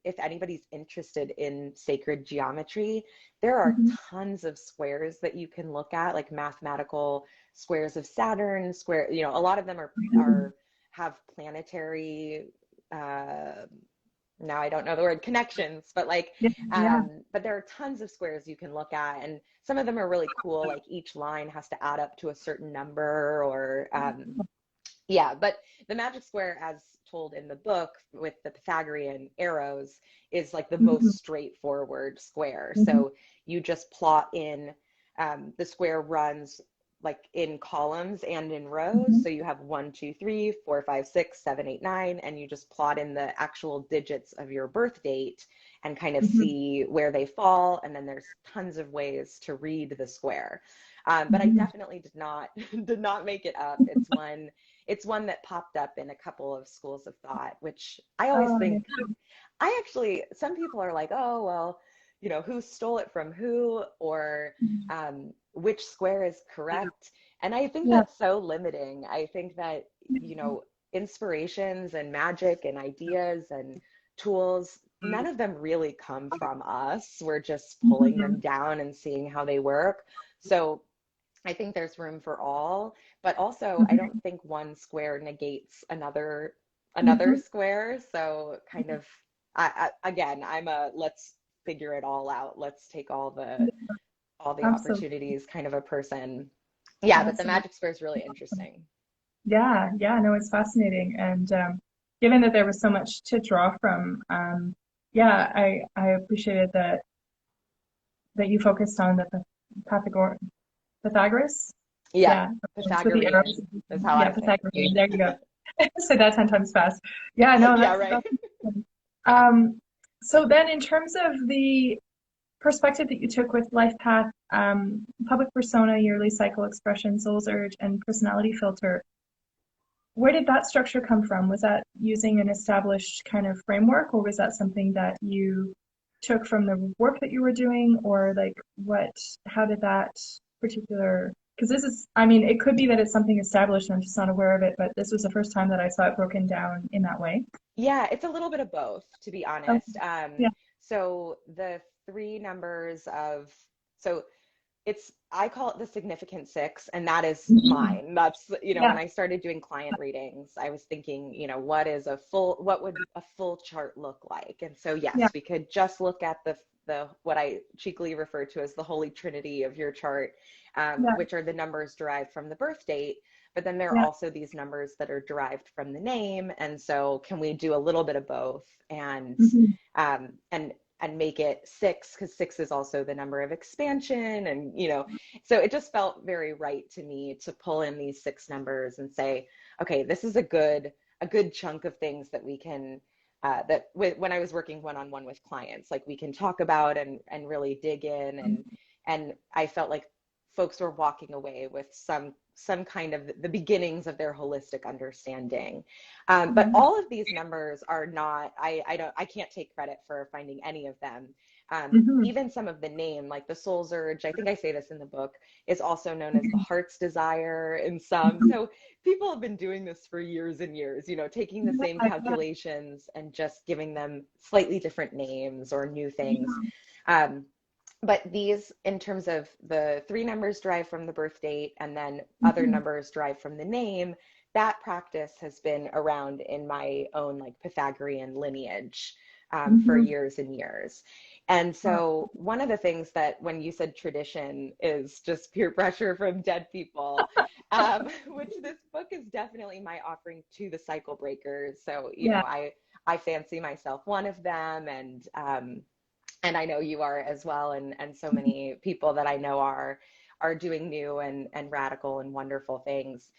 if anybody's interested in sacred geometry, there are Mhm. tons of squares that you can look at, like mathematical squares of Saturn, square, you know, a lot of them Mhm. have planetary now I don't know the word connections, but like, Yeah. Yeah. but there are tons of squares you can look at, and some of them are really cool. Like each line has to add up to a certain number, or yeah. But the magic square, as told in the book with the Pythagorean arrows, is like the Mhm. most straightforward square. Mhm. So you just plot in, the square runs like in columns and in rows. Mhm. So you have 1, 2, 3, 4, 5, 6, 7, 8, 9, and you just plot in the actual digits of your birth date and kind of Mhm. see where they fall. And then there's tons of ways to read the square. But I Mhm. definitely did not did not make it up. It's one that popped up in a couple of schools of thought, which I always Oh, think, yeah. I actually, some people are like, oh, well, who stole it from who, or which square is correct. And I think Yeah. that's so limiting. I think that, inspirations and magic and ideas and tools, none of them really come from us. We're just pulling them Mhm. down and seeing how they work. So I think there's room for all, but also I don't Mhm. think one square negates another Mhm. square. So kind of, again, I'm a let's figure it all out. Let's take all the Absolutely. opportunities kind of a person. Yeah, but the Absolutely. magic square is really interesting. Yeah. Yeah. No, it's fascinating. And given that there was so much to draw from, yeah, I appreciated that you focused on the Pythagoras. Yep, Yeah. With the arrows. Pythagorean is how Yeah, I say it. Pythagorean. There you go. Say that 10 times fast. Yeah, no, Yeah, that's right. awesome. Um, so then in terms of the perspective that you took with life path, public persona, yearly cycle expression, soul's urge, and personality filter, where did that structure come from? Was that using an established kind of framework, or was that something that you took from the work that you were doing, or like how did that particular, because this is, I mean, it could be that it's something established and I'm just not aware of it, but this was the first time that I saw it broken down in that way. Yeah, it's a little bit of both, to be Okay. honest. Yeah. So the three numbers of, so I call it the significant six, and that is Mhm. mine. That's, when Yeah. I started doing client readings, I was thinking, what would a full chart look like? And so, Yeah. yes, we could just look at what I cheekily refer to as the Holy Trinity of your chart, Yeah. which are the numbers derived from the birth date. But then there are Yeah. also these numbers that are derived from the name. And so can we do a little bit of both, and Mhm. um, and and make it six, because six is also the number of expansion, and so it just felt very right to me to pull in these six numbers and say, okay, this is a good chunk of things that we can, when I was working one-on-one with clients, like we can talk about and really dig in, and I felt like folks were walking away with some kind of the beginnings of their holistic understanding. But Mhm. all of these numbers are not, I can't take credit for finding any of them. Mhm. Even some of the name, like the soul's urge, I think I say this in the book, is also known as the heart's desire in some. Mhm. So people have been doing this for years and years, taking the same Yeah. Yeah. calculations and just giving them slightly different names or new things. Mhm. Um, but these, in terms of the three numbers derived from the birth date and then other Mhm. numbers derived from the name, that practice has been around in my own like Pythagorean lineage, for Mhm. years and years. And Wow. so one of the things that, when you said tradition, is just peer pressure from dead people, which this book is definitely my offering to the cycle breakers. So, Yeah. I fancy myself one of them, and I know you are as well, and so many people that I know are doing new and radical and wonderful things,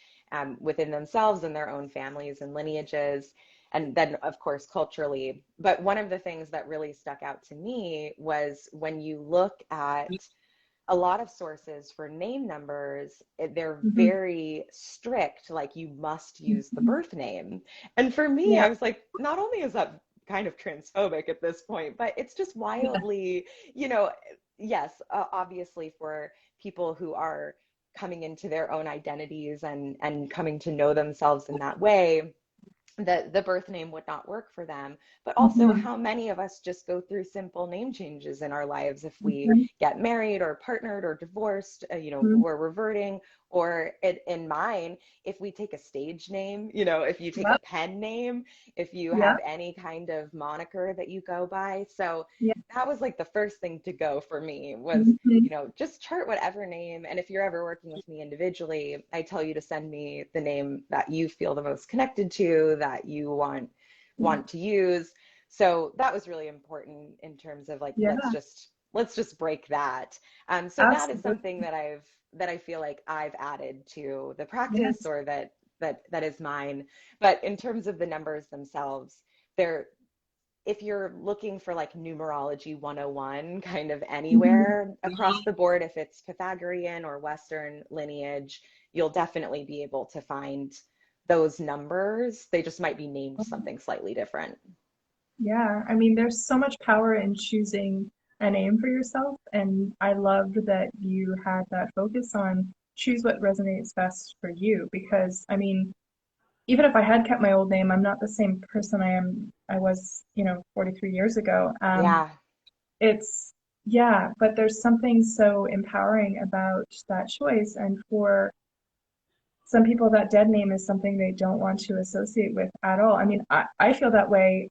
within themselves and their own families and lineages, and then of course culturally. But one of the things that really stuck out to me was when you look at a lot of sources for name numbers, they're Mhm. very strict, like you must use the Mhm. birth name. And for me, Yeah. I was like, not only is that kind of transphobic at this point, but it's just Yeah. wildly, you know, yes, obviously for people who are coming into their own identities and coming to know themselves in that way, the birth name would not work for them. But also, Mhm. how many of us just go through simple name changes in our lives if we Mhm. get married or partnered or divorced, Mhm. we're reverting, Or in mine, if we take a stage name, you know, if you take a Yep. pen name, if you have Yep. any kind of moniker that you go by. So Yeah. that was like the first thing to go for me was, Mhm. you know, just chart whatever name. And if you're ever working with me individually, I tell you to send me the name that you feel the most connected to, that you want to use. So that was really important in terms of like, Yeah. let's just break that. So that is Absolutely. something that I feel like I've added to the practice, Yes. or that is mine. But in terms of the numbers themselves, they're, if you're looking for like numerology 101 kind of Mhm. anywhere across the board, if it's Pythagorean or Western lineage, you'll definitely be able to find those numbers. They just might be named something slightly different. Yeah, I mean, there's so much power in choosing a name for yourself, and I loved that you had that focus on choose what resonates best for you. Because, I mean, even if I had kept my old name, I'm not the same person I was, 43 years ago. Yeah. It's yeah, but there's something so empowering about that choice, and for some people, that dead name is something they don't want to associate with at all. I mean, I feel that way.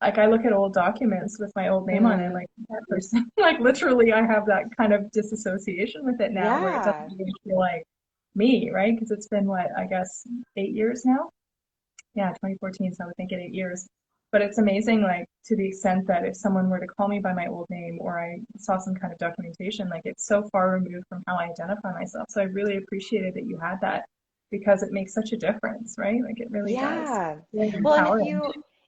Like, I look at old documents with my old name on it, Mm, like that person, like literally I have that kind of disassociation with it now, where it doesn't yeah. even feel like me, right? Because it's been what, I guess 8 years now? Yeah, 2014, so I would think it 8 years. But it's amazing, like, to the extent that if someone were to call me by my old name, or I saw some kind of documentation, like, it's so far removed from how I identify myself. So I really appreciated that you had that, because it makes such a difference, right? Like, it really does. Yeah. Really Well, and empowering.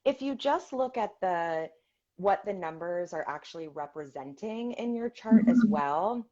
if you just look at the what the numbers are actually representing in your chart as Mhm. well,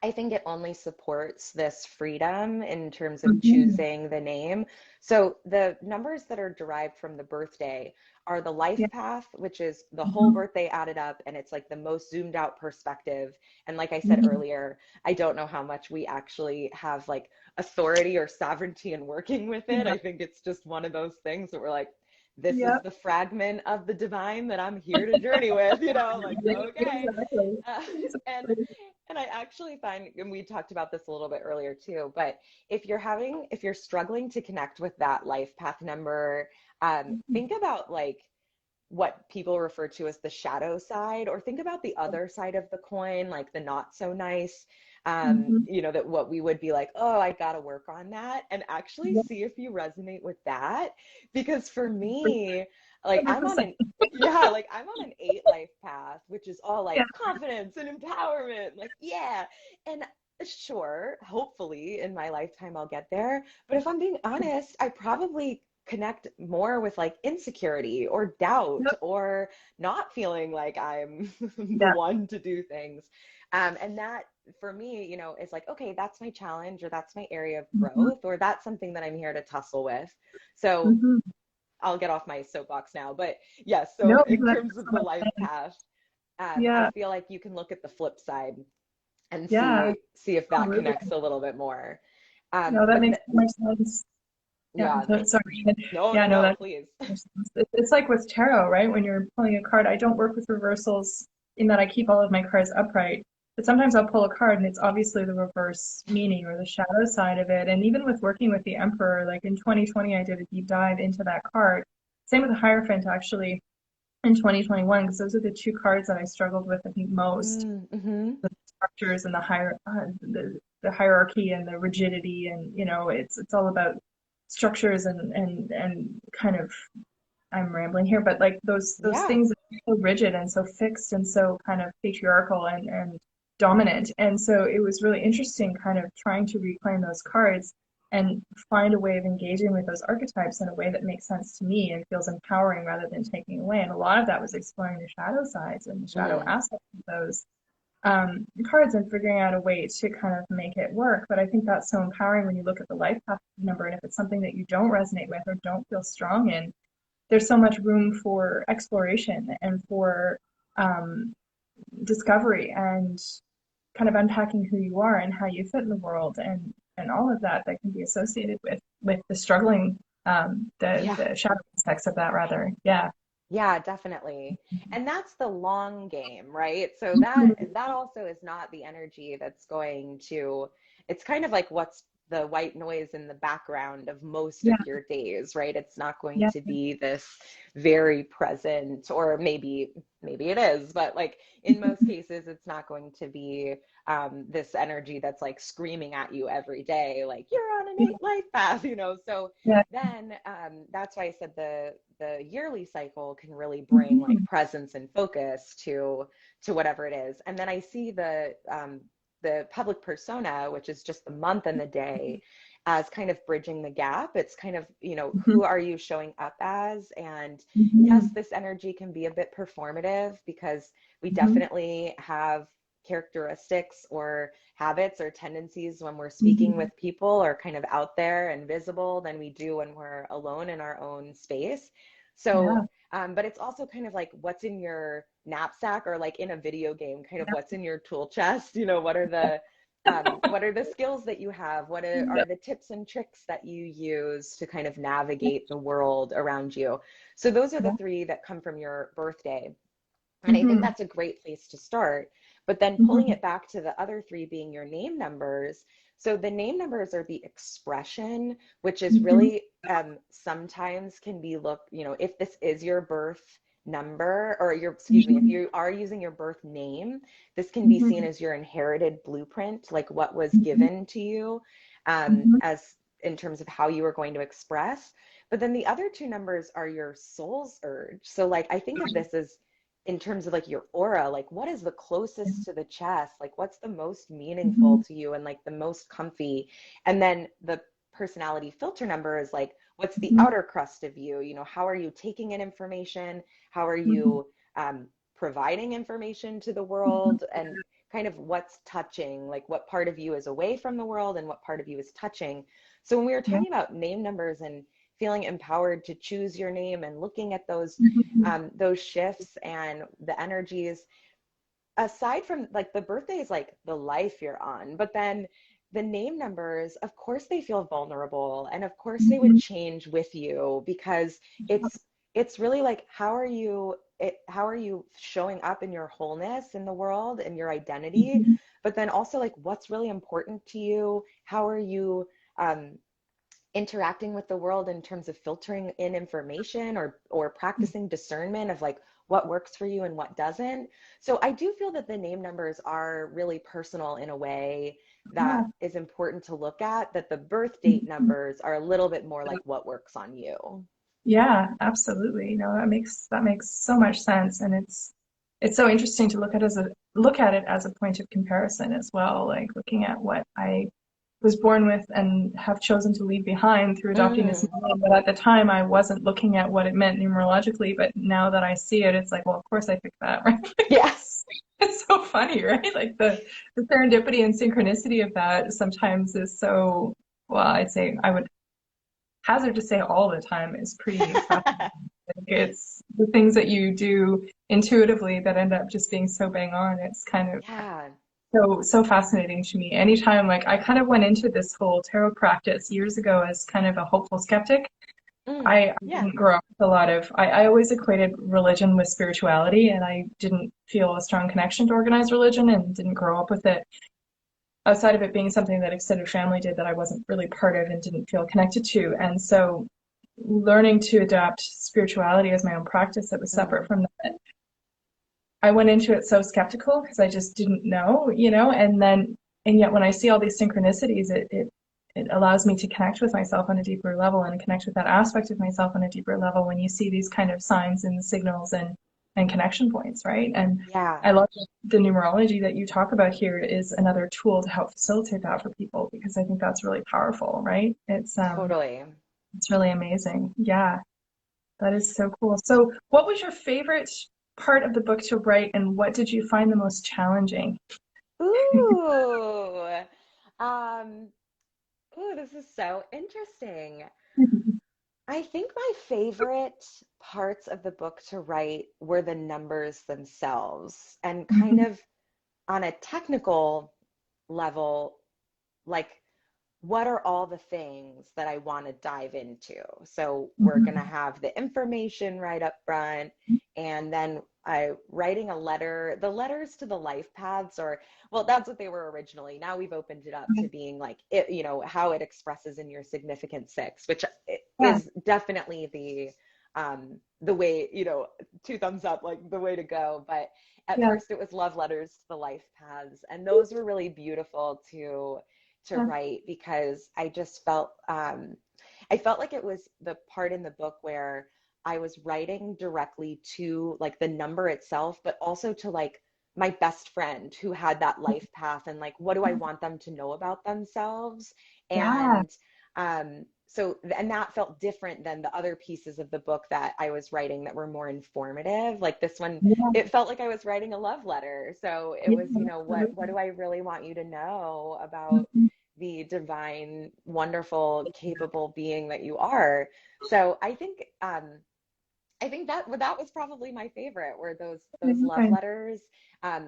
I think it only supports this freedom in terms of Mhm. choosing the name. So the numbers that are derived from the birthday are the life Yeah. path, which is the whole Mhm. birthday added up, and it's like the most zoomed out perspective. And like I said Mhm. earlier, I don't know how much we actually have like authority or sovereignty in working with it. Yeah. I think it's just one of those things that we're like, this is Yep. the fragment of the divine that I'm here to journey with, you know, like, okay. Exactly. Uh, and Exactly. and I actually find, and we talked about this a little bit earlier too, but if you're struggling to connect with that life path number, think about like what people refer to as the shadow side, or think about the other side of the coin, like the not so nice, Mhm. you know, that what we would be like, oh, I got to work on that, and actually Yep. see if you resonate with that. Because for me, like I'm on 100%. an, yeah, like I'm on an 8 life path, which is all Yeah. like confidence and empowerment, like, yeah. And sure, hopefully in my lifetime I'll get there. But if I'm being honest, I probably connect more with like insecurity or doubt Yep. or not feeling like I'm the Yeah. one to do things. And that for me, you know, is like, okay, that's my challenge, or that's my area of Mhm. growth, or that's something that I'm here to tussle with. So Mhm. I'll get off my soapbox now. But yes, so No, in that terms makes of so the much life sense. path, I Yeah. feel like you can look at the flip side and Yeah. see if that Absolutely. connects a little bit more. No, that But makes so much sense. Yeah. yeah, Sorry. no, Yeah, no, no, no, that please. makes sense. It's like with tarot, right? When you're pulling a card, I don't work with reversals in that I keep all of my cards upright. But sometimes I'll pull a card and it's obviously the reverse meaning or the shadow side of it. And even with working with the Emperor, like in 2020, I did a deep dive into that card. Same with the Hierophant, actually, in 2021, because those are the two cards that I struggled with, I think, most. Mm-hmm. The structures and the hierarchy and the rigidity, and it's all about structures and kind of, I'm rambling here, but like those Yeah. things that are so rigid and so fixed and so kind of patriarchal and dominant. And so it was really interesting kind of trying to reclaim those cards and find a way of engaging with those archetypes in a way that makes sense to me and feels empowering rather than taking away. And a lot of that was exploring the shadow sides and the shadow Mm. aspects of those cards and figuring out a way to kind of make it work. But I think that's so empowering when you look at the life path number, and if it's something that you don't resonate with or don't feel strong in, there's so much room for exploration and for um, discovery and kind of unpacking who you are and how you fit in the world, and all of that that can be associated with the struggling, Yeah. the shadow aspects of that, rather. Yeah. Yeah, definitely. And that's the long game, right? So Mhm. that also is not the energy that's going to, it's kind of like the white noise in the background of most Yeah. of your days, right? It's not going Yeah. to be this very present, or maybe it is, but like in most cases, it's not going to be this energy that's like screaming at you every day, like you're on an eight life path, you know? So Yeah. then that's why I said the yearly cycle can really bring like Mhm. presence and focus to whatever it is. And then I see the public persona, which is just the month and the day, as kind of bridging the gap. It's kind of, you know, Mhm. who are you showing up as? And yes, Mhm. this energy can be a bit performative because we Mhm. definitely have characteristics or habits or tendencies when we're speaking Mhm. with people or kind of out there and visible than we do when we're alone in our own space. So, Yeah. but it's also kind of like what's in your knapsack, or like in a video game, kind of Yeah. what's in your tool chest. You know, what are the skills that you have? Are Yeah. the tips and tricks that you use to kind of navigate the world around you? So those are the Yeah. three that come from your birthday. And I think Mhm. that's a great place to start. But then pulling Mhm. it back to the other three being your name numbers. So the name numbers are the expression, which is Mhm. really sometimes can be you know, if this is your birth number, or your, excuse me, if Mhm. you are using your birth name, this can be seen Mhm. as your inherited blueprint, like what was Mhm. given to you Mhm. as in terms of how you are going to express. But then the other two numbers are your soul's urge. So like I think of this as in terms of like your aura, like what is the closest to the chest? Like what's the most meaningful Mhm. to you and like the most comfy? And then the personality filter number is like, what's the Mhm. outer crust of you? You know, how are you taking in information? How are Mhm. you providing information to the Mhm. world? And kind of what's touching, like what part of you is away from the world and what part of you is touching. So when we were Yeah. talking about name numbers and feeling empowered to choose your name and looking at Mhm. those shifts and the energies, aside from like the birthday is like the life you're on, but then the name numbers, of course they feel vulnerable, and of course they would Mhm. change with you because it's really like how are you showing up in your wholeness in the world and your identity, Mhm. but then also like what's really important to you, how are you um, interacting with the world in terms of filtering in information, or practicing discernment of like what works for you and what doesn't. So I do feel that the name numbers are really personal in a way that Yeah. is important to look at, that the birth date Mhm. numbers are a little bit more like what works on you. Yeah, absolutely. No, that makes so much sense, and it's so interesting to look at it as a point of comparison as well, like looking at what I was born with and have chosen to leave behind through adopting this Mm, name. But at the time, I wasn't looking at what it meant numerologically. But now that I see it, it's like, well, of course I picked that, right? yeah. It's so funny, right? Like the serendipity and synchronicity of that sometimes is so, well, I'd say I would hazard to say all the time is pretty fascinating. Like it's the things that you do intuitively that end up just being so bang on. It's kind of Yeah. so fascinating to me. Anytime, like I kind of went into this whole tarot practice years ago as kind of a hopeful skeptic. Mm, I yeah. didn't grow up with a lot of, I always equated religion with spirituality, and I didn't feel a strong connection to organized religion and didn't grow up with it outside of it being something that extended family did that I wasn't really part of and didn't feel connected to. And so learning to adopt spirituality as my own practice that was separate Mm, from that, I went into it so skeptical because I just didn't know, and yet when I see all these synchronicities, it allows me to connect with myself on a deeper level and connect with that aspect of myself on a deeper level when you see these kind of signs and signals and connection points, right? And yeah. I love the numerology that you talk about here is another tool to help facilitate that for people because I think that's really powerful, right? Totally. It's really amazing. Yeah, that is so cool. So, what was your favorite part of the book to write, and what did you find the most challenging? Ooh. Um, ooh, this is so interesting. I think my favorite parts of the book to write were the numbers themselves, and kind of on a technical level, like what are all the things that I want to dive into? So we're going to have the information right up front, and then writing a letter. The letters to the life paths are, well, that's what they were originally. Now we've opened it up to being like it, you know, how it expresses in your significant six, which Yeah, is definitely the way, you know, two thumbs up, like the way to go. But at yeah, first it was love letters to the life paths, and those were really beautiful to yeah, write because I just felt I felt like it was the part in the book where I was writing directly to like the number itself, but also to like my best friend who had that life path and like what do I want them to know about themselves. yeah, And so and that felt different than the other pieces of the book that I was writing that were more informative. Like this one, yeah, it felt like I was writing a love letter. So it yeah, was, you know, what absolutely. do I really want you to know about Mhm. the divine, wonderful, capable being that you are? So I think that that was probably my favorite were those love Amazing. letters,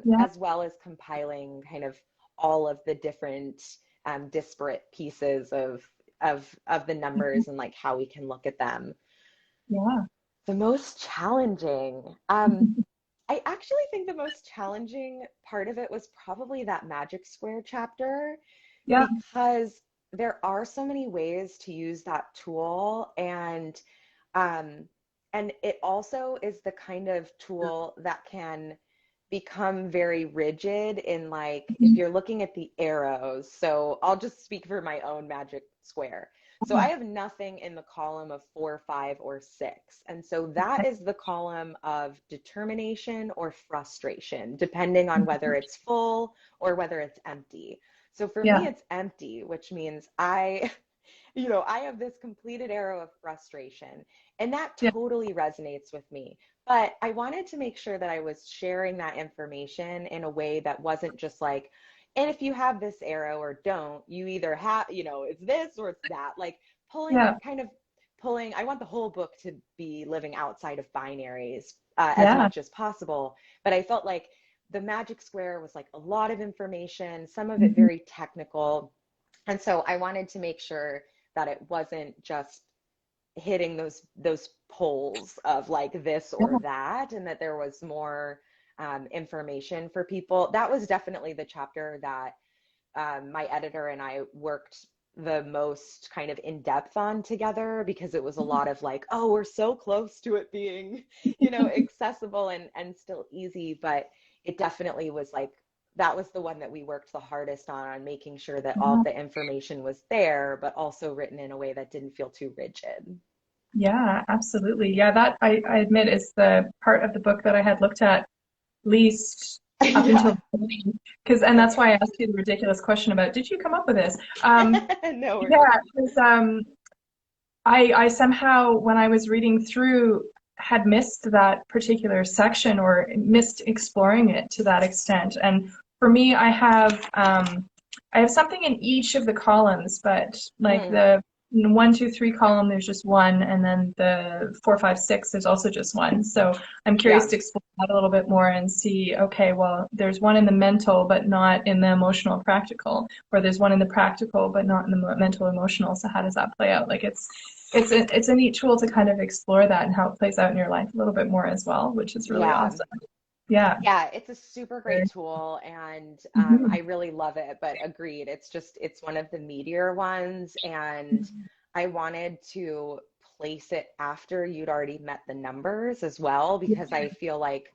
Yeah, as well as compiling kind of all of the different disparate pieces of the mhm, numbers and like how we can look at them. yeah. The most challenging, I actually think the most challenging part of it was probably that magic square chapter Yeah, because there are so many ways to use that tool um, and it also is the kind of tool that can become very rigid in like if mhm, you're looking at the arrows. So I'll just speak for my own magic square. So I have nothing in the column of 4, 5, or 6. And so that is the column of determination or frustration, depending on whether it's full or whether it's empty. So for me, yeah, it's empty, which means I you know, I have this completed arrow of frustration, and that yeah, totally resonates with me. But I wanted to make sure that I was sharing that information in a way that wasn't just like, and if you have this arrow or don't, you either have, you know, it's this or it's that. Like pulling, yeah, kind of pulling, I want the whole book to be living outside of binaries as yeah, much as possible. But I felt like the magic square was like a lot of information, some of it mhm, very technical. And so I wanted to make sure that it wasn't just hitting those poles of like this yeah, or that, and that there was more information for people. That was definitely the chapter that my editor and I worked the most kind of in depth on together because it was a lot of like, oh, we're so close to it being, you know, accessible and still easy, but it definitely was like that was the one that we worked the hardest on making sure that all yeah. of the information was there, but also written in a way that didn't feel too rigid. Yeah, absolutely. Yeah, that I admit is the part of the book that I had looked at least up until Yeah. the beginning. Because, and that's why I Okay. asked you the ridiculous question about, did you come up with this? No Yeah, worries. because I somehow, when I was reading through, had missed that particular section or missed exploring it to that extent. And for me, I have something in each of the columns, but like Mm, the 1, 2, 3 column, there's just one, and then the 4, 5, 6, there's also just one. So I'm curious yeah. to explore that a little bit more and see, okay, well, there's one in the mental, but not in the emotional practical, or there's one in the practical, but not in the mental emotional. So how does that play out? Like it's a neat tool to kind of explore that and how it plays out in your life a little bit more as well, which is really Yeah. awesome. Yeah. Yeah, it's a super great tool and Mhm. I really love it, but agreed, it's one of the meatier ones and I wanted to place it after you'd already met the numbers as well because I feel like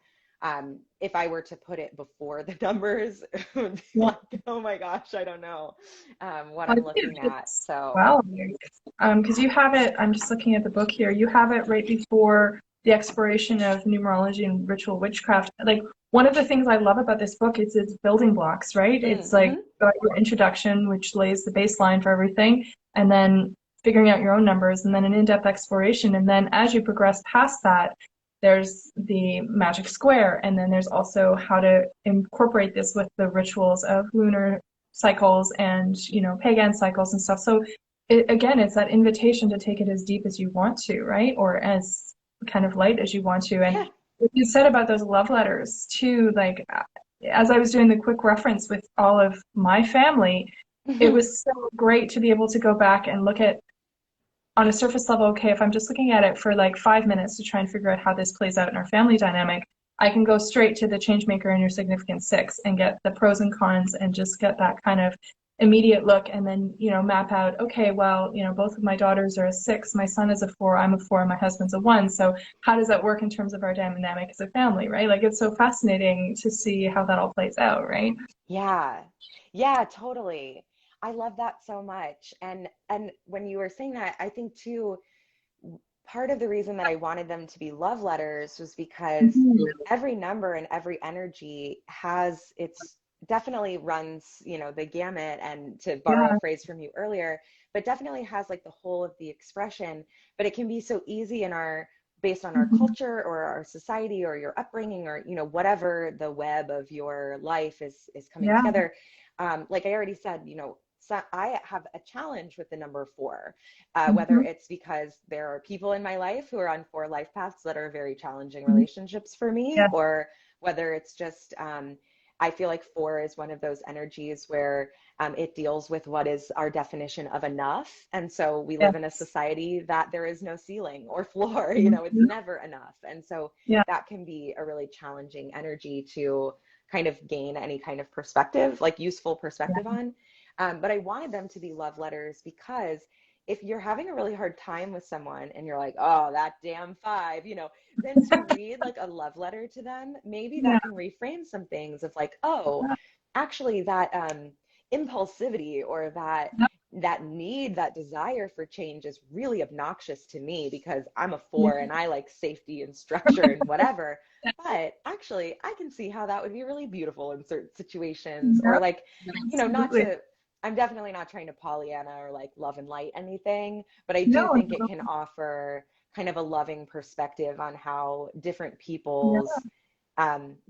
if I were to put it before the numbers, it would be Yeah. like, oh my gosh, I don't know what I I'm think looking at. it's So, well, because you have it. I'm just looking at the book here. You have it right before the exploration of numerology and ritual witchcraft. Like one of the things I love about this book is its building blocks, right? It's like mm-hmm. got your introduction, which lays the baseline for everything, and then figuring out your own numbers, and then an in-depth exploration, and then as you progress past that, there's the magic square, and then there's also how to incorporate this with the rituals of lunar cycles and pagan cycles and stuff. So again, it's that invitation to take it as deep as you want to, right? Or as kind of light as you want to. And Yeah. what you said about those love letters too, like as I was doing the quick reference with all of my family, it was so great to be able to go back and look at on a surface level, okay, if I'm just looking at it for like 5 minutes to try and figure out how this plays out in our family dynamic, I can go straight to the change maker and your significant six and get the pros and cons and just get that kind of immediate look, and then, map out, okay, well, both of my daughters are a six, my son is a four, I'm a four, my husband's a one. So how does that work in terms of our dynamic as a family, right? Like, it's so fascinating to see how that all plays out, right? Yeah. Yeah, totally. I love that so much. And when you were saying that, I think too, part of the reason that I wanted them to be love letters was because Mhm. every number and every energy has its definitely runs, the gamut, and to borrow a Yeah. phrase from you earlier, but definitely has like the whole of the expression. But it can be so easy in our based on our Mhm. culture or our society or your upbringing or whatever the web of your life is coming Yeah. together. Like I already said, so I have a challenge with the number four, whether Mhm. it's because there are people in my life who are on four life paths that are very challenging Mhm. relationships for me, Yeah. or whether it's just I feel like four is one of those energies where it deals with what is our definition of enough. And so we live in a Yes. society that there is no ceiling or floor, it's Mhm. never enough. And so Yeah. that can be a really challenging energy to kind of gain any kind of perspective, like useful perspective Yeah. on. But I wanted them to be love letters because if you're having a really hard time with someone and you're like, oh, that damn five, then to read like a love letter to them, maybe Yeah. that can reframe some things of like, oh, actually that impulsivity or that need, that desire for change is really obnoxious to me because I'm a Yeah. four and I like safety and structure and whatever. But actually, I can see how that would be really beautiful in certain situations. Or Yeah. like, not Absolutely. to, I'm definitely not trying to Pollyanna or like love and light anything, but I do No, think it no. can offer kind of a loving perspective on how different Yeah. people's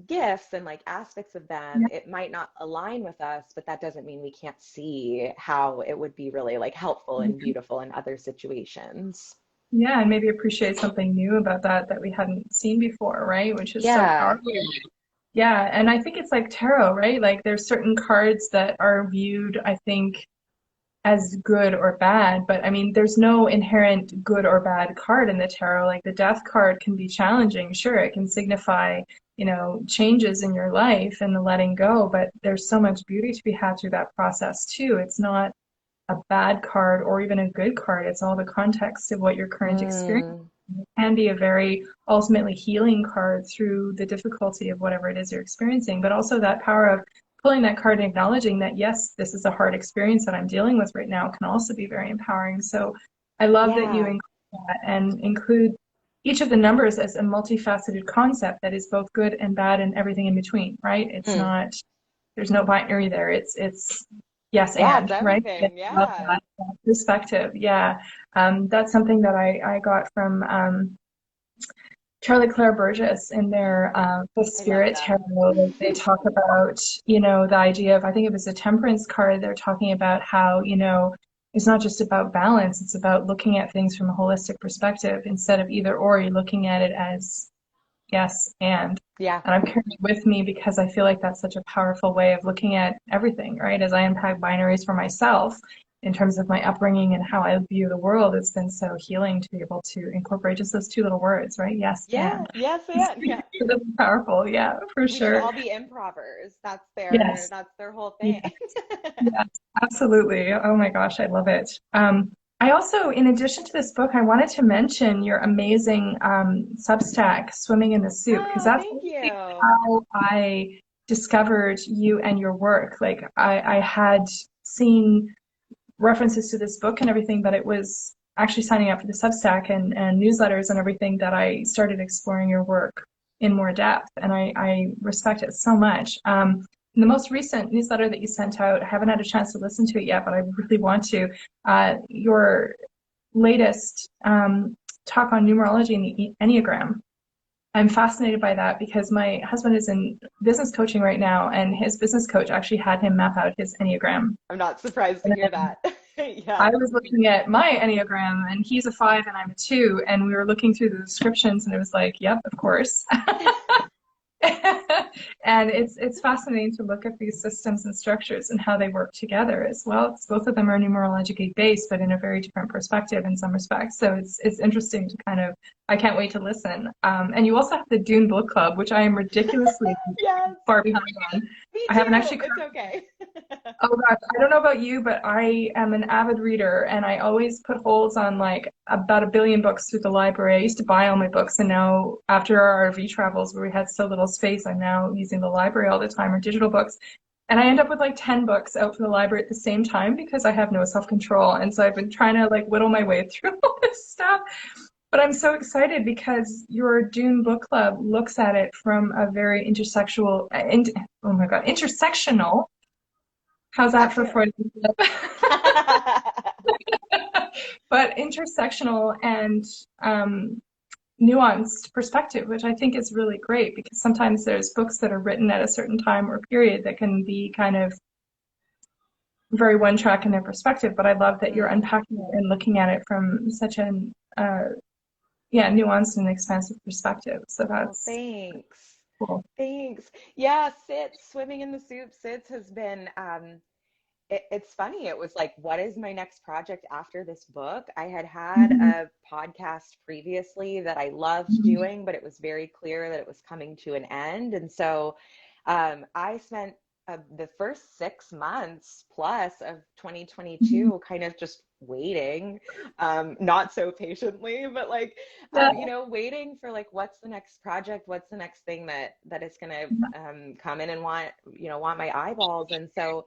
gifts and like aspects of them, Yeah. it might not align with us, but that doesn't mean we can't see how it would be really like helpful and beautiful in other situations. Yeah, and maybe appreciate something new about that we hadn't seen before, right? Which is so Yeah. powerful. Yeah, and I think it's like tarot, right? Like, there's certain cards that are viewed, I think, as good or bad, but I mean, there's no inherent good or bad card in the tarot. Like, the death card can be challenging, sure, it can signify, changes in your life and the letting go, but there's so much beauty to be had through that process too. It's not a bad card or even a good card. It's all the context of what your current experience. Mm, It can be a very ultimately healing card through the difficulty of whatever it is you're experiencing, but also that power of pulling that card and acknowledging that, yes, this is a hard experience that I'm dealing with right now, can also be very empowering. So I love that you yeah. include that and include each of the numbers as a multifaceted concept that is both good and bad and everything in between, right? It's Mm. not, there's no binary there. It's yes Yeah, it's and, right? I everything. love Yeah. that perspective. Yeah. That's something that I got from Charlie Claire Burgess in their The I love Spirit them. Tarot. They talk about, the idea of, I think it was a temperance card. They're talking about how, it's not just about balance, it's about looking at things from a holistic perspective instead of either or. You're looking at it as yes, Yeah. and I'm carrying it with me because I feel like that's such a powerful way of looking at everything, right? As I unpack binaries for myself in terms of my upbringing and how I view the world, it's been so healing to be able to incorporate just those two little words, right? Yes, Yeah. and. Yes, It's and yeah. really powerful, yeah, for We should sure. all be improvers. Yes, That's their whole yes, thing. yes, absolutely. Oh my gosh, I love it. I also, in addition to this book, I wanted to mention your amazing Substack, Swimming in the Soup, because Oh, that's thank really you. how I discovered you and your work. Like, I had seen references to this book and everything, but it was actually signing up for the Substack and newsletters and everything that I started exploring your work in more depth. And I respect it so much. The most recent newsletter that you sent out, I haven't had a chance to listen to it yet, but I really want to. Your latest talk on numerology and the Enneagram. I'm fascinated by that because my husband is in business coaching right now, and his business coach actually had him map out his Enneagram. I'm not surprised to hear that. I Yeah. was looking at my Enneagram, and he's a five and I'm a two, and we were looking through the descriptions, and it was like, yep, of course. And it's fascinating to look at these systems and structures and how they work together as well. 'Cause both of them are numerologically based, but in a very different perspective in some respects. So it's interesting to kind of, I can't wait to listen. And you also have the Dune Book Club, which I am ridiculously Yes, far behind on. me I haven't too. actually. It's okay. Oh gosh, I don't know about you, but I am an avid reader and I always put holds on like about a billion books through the library. I used to buy all my books, and now after our RV travels where we had so little space, I'm now using the library all the time or digital books. And I end up with like 10 books out from the library at the same time because I have no self-control. And so I've been trying to like whittle my way through all this stuff. But I'm so excited because your Dune Book Club looks at it from a very oh my God, intersectional. How's that That for too. Freudian slip? But intersectional and nuanced perspective, which I think is really great because sometimes there's books that are written at a certain time or period that can be kind of very one track in their perspective. But I love that you're Mm. unpacking it and looking at it from such an nuanced and expansive perspective. So Oh, that's thanks. cool. Thanks. Yeah, Sits, swimming in the soup. Sits has been it's funny. It was like, what is my next project after this book? I had had Mhm. a podcast previously that I loved Mhm. doing, but it was very clear that it was coming to an end. And so I spent the first 6 months plus of Mhm. 2022 kind of just waiting, not so patiently, but like, Yeah. waiting for like, what's the next project? What's the next thing that is going to come in and want my eyeballs? And so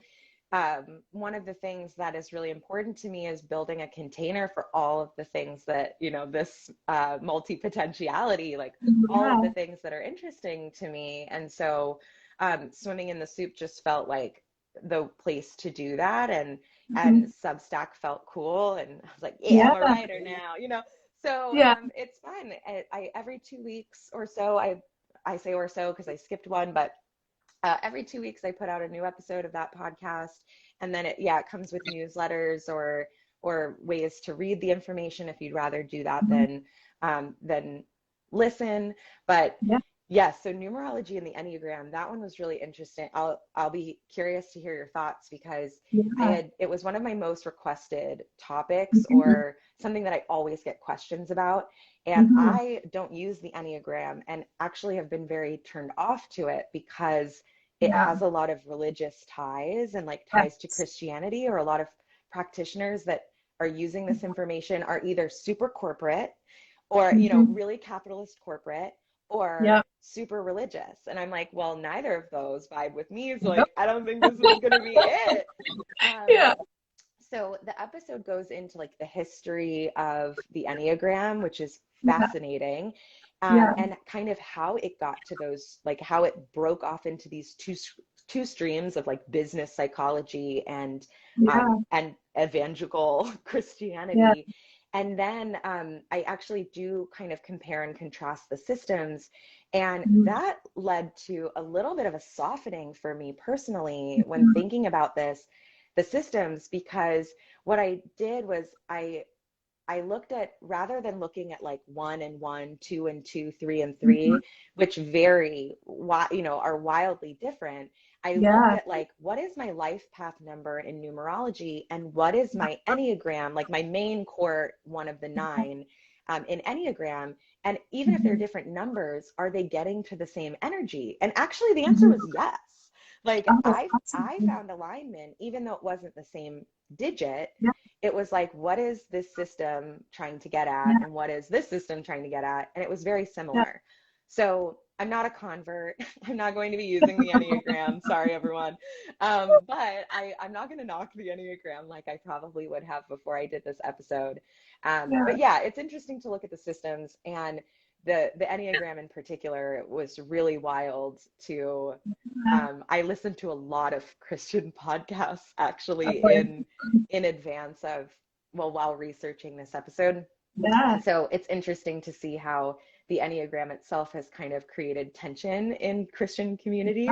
one of the things that is really important to me is building a container for all of the things that, this multi-potentiality, like all of Yeah. the things that are interesting to me. And so swimming in the soup just felt like the place to do that. And Mhm. Substack felt cool. And I was like, yeah, Yeah. I'm a writer now. So Yeah. it's fun. I every 2 weeks or so, I say or so because I skipped one, but every 2 weeks I put out a new episode of that podcast, and then it comes with newsletters or ways to read the information if you'd rather do that Mhm. than listen. But Yeah. yes, so numerology and the Enneagram, that one was really interesting. I'll be curious to hear your thoughts because Yeah. it was one of my most requested topics Mhm. or something that I always get questions about. And Mhm. I don't use the Enneagram and actually have been very turned off to it because it Yeah. has a lot of religious ties and like ties to Yes. Christianity, or a lot of practitioners that are using this information are either super corporate or, Mhm. really capitalist corporate or Yeah. super religious. And I'm like, well, neither of those vibe with me. So Yep. like, I don't think this is going to be it. Yeah. So the episode goes into like the history of the Enneagram, which is Yeah. fascinating, Yeah. and kind of how it got to those, like how it broke off into these two streams of like business psychology Yeah. and evangelical Yeah. Christianity. And then I actually do kind of compare and contrast the systems. And Mhm. that led to a little bit of a softening for me personally when Mhm. thinking about the systems, because what I did was I looked at, rather than looking at like one and one, two and two, three and Mhm. three, which are wildly different. I looked Yeah. at like, what is my life path number in numerology and what is my Enneagram, like my main core one of the nine in Enneagram. And even if they're Mhm. different numbers, are they getting to the same energy? And actually the answer Mhm. was yes. Like Oh, I awesome. found alignment, even though it wasn't the same digit. Yeah. It was like, what is this system trying to get at? Yeah. And what is this system trying to get at? And it was very Yeah. similar. So I'm not a convert. I'm not going to be using the Enneagram. Sorry, everyone. But I'm not going to knock the Enneagram like I probably would have before I did this episode. But Yeah. yeah, it's interesting to look at the systems, and the Enneagram in particular was really wild to I listened to a lot of Christian podcasts actually Okay. in advance of, well, while researching this episode. Yeah. And so it's interesting to see how the Enneagram itself has kind of created tension in Christian communities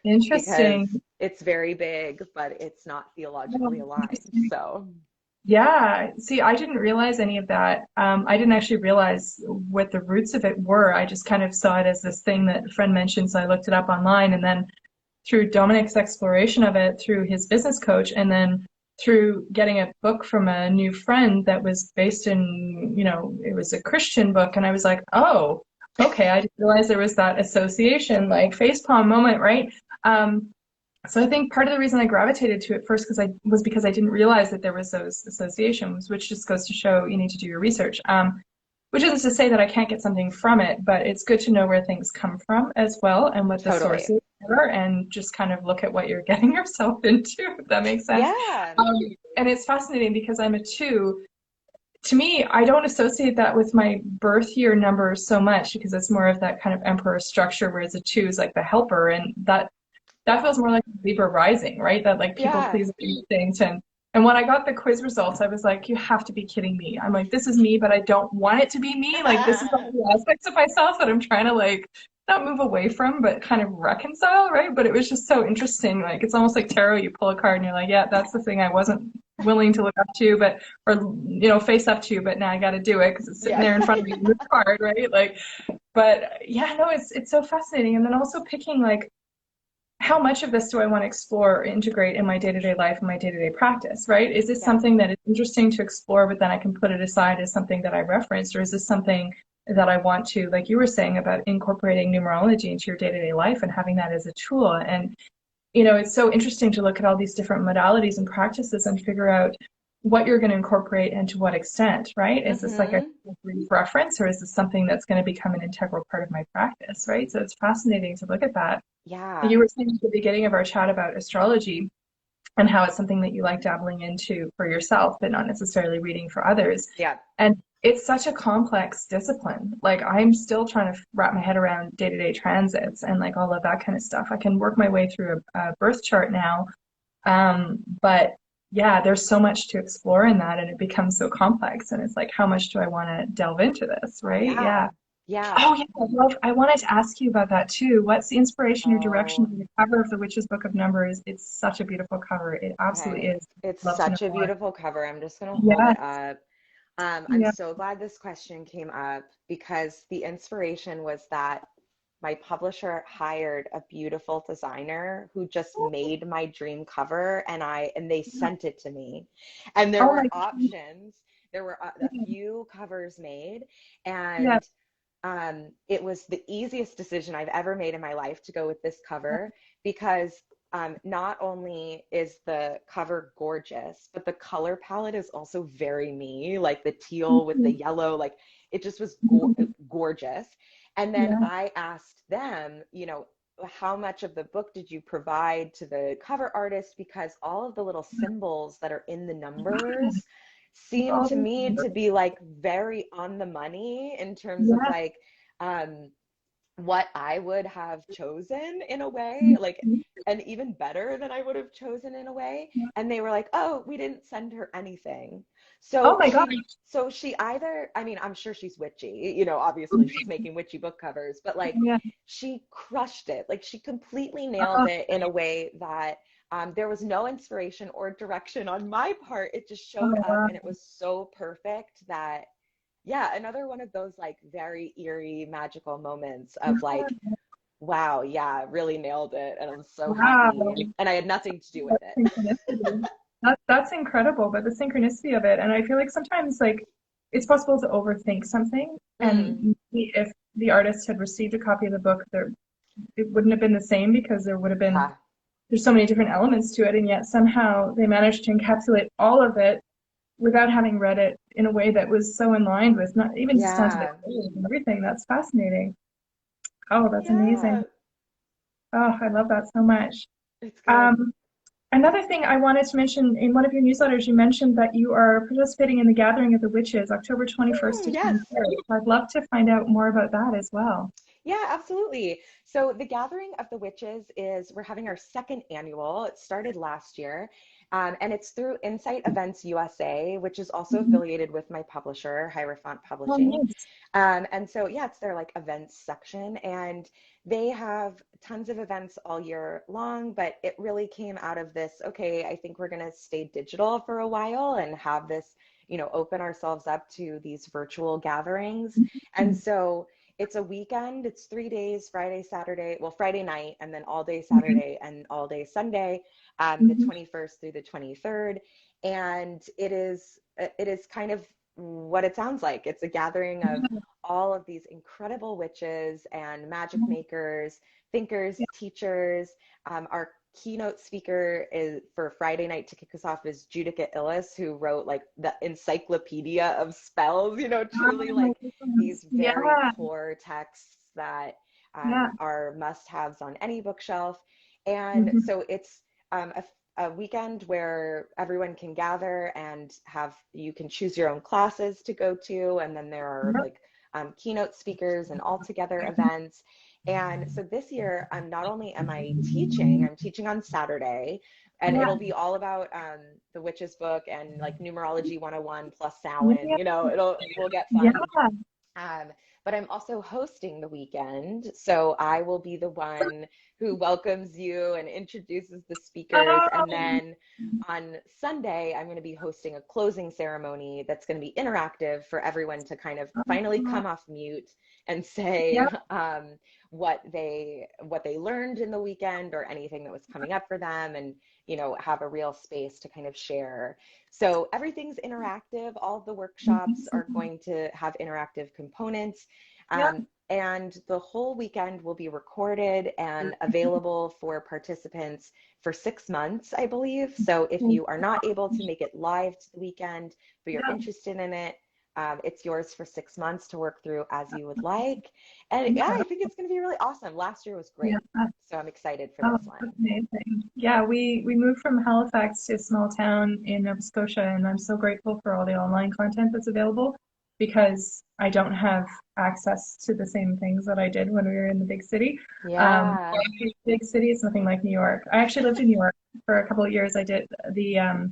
because Interesting. it's very big, but it's not Oh, theologically aligned. interesting. So, Yeah, see, I didn't realize any of that. I didn't actually realize what the roots of it were. I just kind of saw it as this thing that a friend mentioned, so I looked it up online, and then through Dominic's exploration of it, through his business coach, and then through getting a book from a new friend that was based in, it was a Christian book, and I was like, oh, okay, I didn't realize there was that association, like facepalm moment, right? Um, so I think part of the reason I gravitated to it first because I didn't realize that there was those associations, which just goes to show you need to do your research. Which isn't to say that I can't get something from it, but it's good to know where things come from as well and what the Totally. sources are, and just kind of look at what you're getting yourself into, if that makes sense. Yeah. Um, and it's fascinating because I'm a two. To me, I don't associate that with my birth year number so much because it's more of that kind of emperor structure, whereas a two is like the helper, and that feels more like Libra rising, right? That like people Yeah. please things. And when I got the quiz results, I was like, you have to be kidding me. I'm like, this is me, but I don't want it to be me. Like this is all the aspects of myself that I'm trying to like not move away from, but kind of reconcile, right? But it was just so interesting. Like it's almost like tarot, you pull a card and you're like, yeah, that's the thing I wasn't willing to look up to, but or face up to, but now I got to do it because it's sitting Yeah. there in front of me in this card, right? Like, but yeah, no, it's so fascinating. And then also picking like how much of this do I want to explore or integrate in my day-to-day life and my day-to-day practice, right? Is this Yeah. something that is interesting to explore, but then I can put it aside as something that I referenced, or is this something that I want to, like you were saying about incorporating numerology into your day-to-day life and having that as a tool? And it's so interesting to look at all these different modalities and practices and figure out what you're going to incorporate and to what extent, right? Is this like a Mm-hmm. brief reference, or is this something that's going to become an integral part of my practice, right? So it's fascinating to look at that. Yeah. You were saying at the beginning of our chat about astrology and how it's something that you like dabbling into for yourself, but not necessarily reading for others. Yeah. And it's such a complex discipline. Like I'm still trying to wrap my head around day-to-day transits and like all of that kind of stuff. I can work my way through a birth chart now, but yeah, there's so much to explore in that, and it becomes so complex. And it's like, how much do I want to delve into this, right? Yeah. Yeah. Yeah. Oh, yeah. I wanted to ask you about that too. What's the inspiration or direction Oh, of the cover of the Witch's Book of Numbers? It's such a beautiful cover. It absolutely okay. is. It's Love to know such a more. beautiful cover. I'm just gonna hold it Yes. up. I'm Yeah. so glad this question came up because the inspiration was that my publisher hired a beautiful designer who just made my dream cover and they sent it to me. And there Oh were my goodness. options. There were a few covers made Yeah. and it was the easiest decision I've ever made in my life to go with this cover because not only is the cover gorgeous, but the color palette is also very me, like the teal with the yellow, like it just was gorgeous. And then Yeah. I asked them, how much of the book did you provide to the cover artist? Because all of the little symbols that are in the numbers seem All to these me to numbers. be like very on the money in terms of Yeah. like um what I would have chosen in a way, like, and even better than I would have chosen in a way. And they were like, oh, we didn't send her anything. Oh So my gosh. she either, I mean, I'm sure she's witchy, obviously she's making witchy book covers, but like Yeah. she crushed it. Like she completely nailed Oh, it in a way that there was no inspiration or direction on my part. It just oh showed up wow. and it was so perfect that yeah, another one of those like very eerie, magical moments of like, wow, yeah, really nailed it. And I'm so Wow. happy. And I had nothing to do with That it. synchronicity. That's incredible, but the synchronicity of it, and I feel like sometimes like it's possible to overthink something, Mm, and maybe if the artist had received a copy of the book, there it wouldn't have been the same because there would have been yeah. there's so many different elements to it, and yet somehow they managed to encapsulate all of it without having read it in a way that was so in line with not even just down to the Yeah. colors and everything. That's fascinating. Oh, that's Yeah. amazing. Oh, I love that so much. It's good. Um, Another thing I wanted to mention in one of your newsletters, you mentioned that you are participating in the Gathering of the Witches, October 21st to Yes. 23rd. I'd love to find out more about that as well. Yeah, absolutely. So the Gathering of the Witches is we're having our second annual. It started last year, And it's through Insight Events USA, which is also affiliated with my publisher, Hierophant Oh, Publishing. nice. And so, yeah, it's their like events section, and they have tons of events all year long. But it really came out of this, okay, I think we're going to stay digital for a while and have this, open ourselves up to these virtual gatherings. And so it's a weekend, it's 3 days, Friday, Saturday, well, Friday night, and then all day Saturday and all day Sunday, the 21st through the 23rd. And it is kind of what it sounds like. It's a gathering of all of these incredible witches and magic makers, thinkers, teachers. Our keynote speaker is for Friday night to kick us off is Judika Illes, who wrote like the encyclopedia of spells, truly like these very Yeah, core texts that yeah. are must-haves on any bookshelf. And Mhm. so it's a weekend where everyone can gather and you can choose your own classes to go to. And then there are like keynote speakers and all together events. And so this year, not only am I'm teaching on Saturday, and Yeah, it'll be all about the witch's book and like numerology 101 plus Samhain, yeah, we'll get yeah. fun. Um, but I'm also hosting the weekend. So I will be the one who welcomes you and introduces the speakers. And Oh, then on Sunday, I'm going to be hosting a closing ceremony that's going to be interactive for everyone to kind of finally come off mute and say yeah. what they learned in the weekend or anything that was coming up for them, and have a real space to kind of share. So everything's interactive. All of the workshops are going to have interactive components. Yeah. And the whole weekend will be recorded and available for participants for 6 months, I believe. So if you are not able to make it live to the weekend, but you're Yeah. interested in it, it's yours for 6 months to work through as you would like. And yeah, I Incredible. think it's going to be really awesome. Last year was Yeah. great. So I'm excited for Oh, this one. that's amazing. Yeah, we moved from Halifax to a small town in Nova Scotia, and I'm so grateful for all the online content that's available because I don't have access to the same things that I did when we were in the big city. Yeah. Big city is nothing like New York. I actually lived in New York for a couple of years. I did the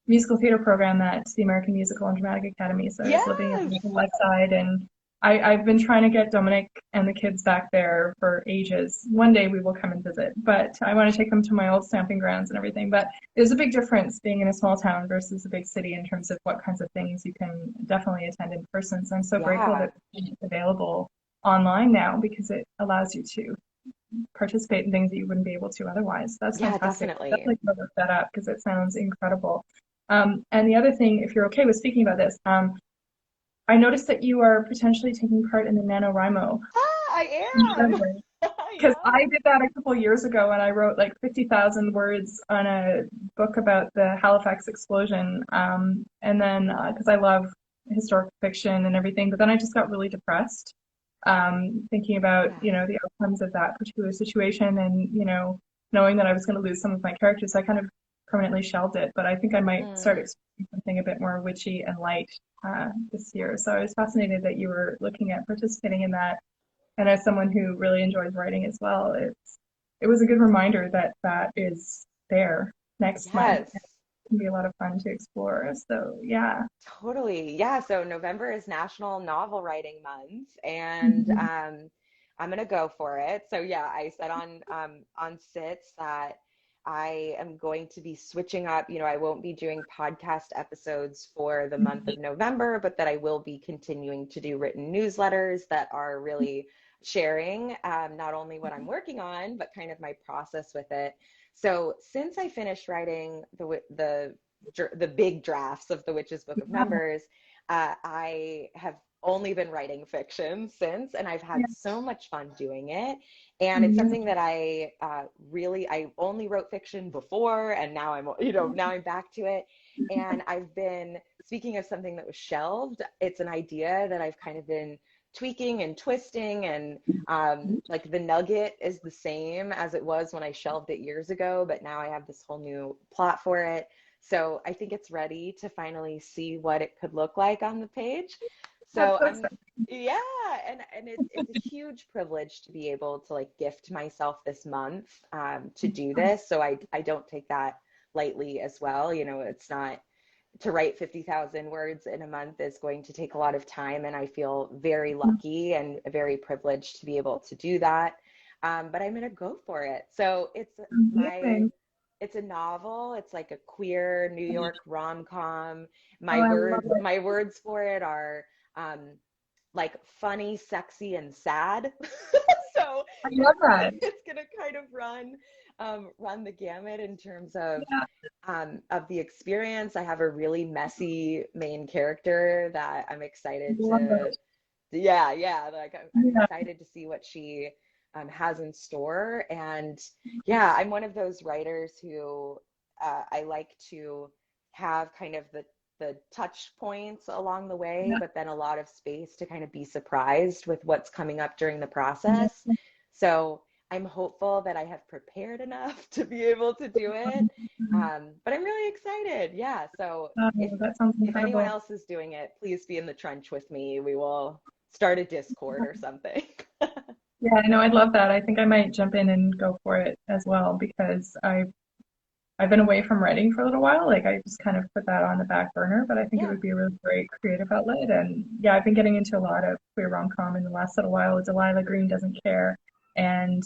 musical theater program at the American Musical and Dramatic Academy. So I was living on Yes. the west side, and I've been trying to get Dominic and the kids back there for ages. One day we will come and visit, but I want to take them to my old stamping grounds and everything. But there's a big difference being in a small town versus a big city in terms of what kinds of things you can definitely attend in person. So I'm so grateful Yeah. that it's available online now because it allows you to participate in things that you wouldn't be able to otherwise. That's Yeah, fantastic. definitely. Definitely go look that up because it sounds incredible. And the other thing, if you're okay with speaking about this, I noticed that you are potentially taking part in the NaNoWriMo Ah, I in am. November. Because Yeah. I did that a couple years ago and I wrote like 50,000 words on a book about the Halifax explosion. And then, because I love historical fiction and everything, but then I just got really depressed thinking about, Yeah. the outcomes of that particular situation and, knowing that I was going to lose some of my characters. I kind of permanently shelved it, but I think I might start Mm. exploring something a bit more witchy and light this year. So I was fascinated that you were looking at participating in that. And as someone who really enjoys writing as well, it was a good reminder that that is there next month. Yes, It can be a lot of fun to explore. So yeah. totally. Yeah. So November is National Novel Writing Month, and Mhm. I'm gonna go for it. So yeah, I said on Sits that I am going to be switching up. I won't be doing podcast episodes for the month of November, but that I will be continuing to do written newsletters that are really sharing not only what I'm working on, but kind of my process with it. So since I finished writing the big drafts of the Witch's Book of Yeah. Numbers, I have only been writing fiction since, and I've had Yeah. so much fun doing it. And it's Amazing. something that I only wrote fiction before, and now I'm back to it. And I've been, speaking of something that was shelved, it's an idea that I've kind of been tweaking and twisting, and like the nugget is the same as it was when I shelved it years ago, but now I have this whole new plot for it. So I think it's ready to finally see what it could look like on the page. That's So so I'm, exciting. yeah, and it's a huge privilege to be able to like gift myself this month to do this. So I don't take that lightly as well. You know, it's not to write 50,000 words in a month is going to take a lot of time. And I feel very lucky and very privileged to be able to do that. But I'm going to go for it. So Amazing. it's a novel. It's like a queer New York rom-com. Oh, I love it. My words for it are um, like funny, sexy, and sad. So I love that. it's gonna kind of run the gamut in terms Yeah, of the experience. I have a really messy main character that I'm I excited love to, it. yeah, like I'm Yeah. excited to see what she has in store. And yeah, I'm one of those writers who I like to have kind of the touch points along the way, Yeah. but then a lot of space to kind of be surprised with what's coming up during the process. Yeah. So I'm hopeful that I have prepared enough to be able to do it. But I'm really excited. Yeah. So Oh, that sounds if anyone incredible. else is doing it, please be in the trench with me. We will start a Discord or something. Yeah, no, I'd love that. I think I might jump in and go for it as well because I've been away from writing for a little while. Like I just kind of put that on the back burner, but I think it Yeah. would be a really great creative outlet. And yeah, I've been getting into a lot of queer rom-com in the last little while. Delilah Green Doesn't Care, and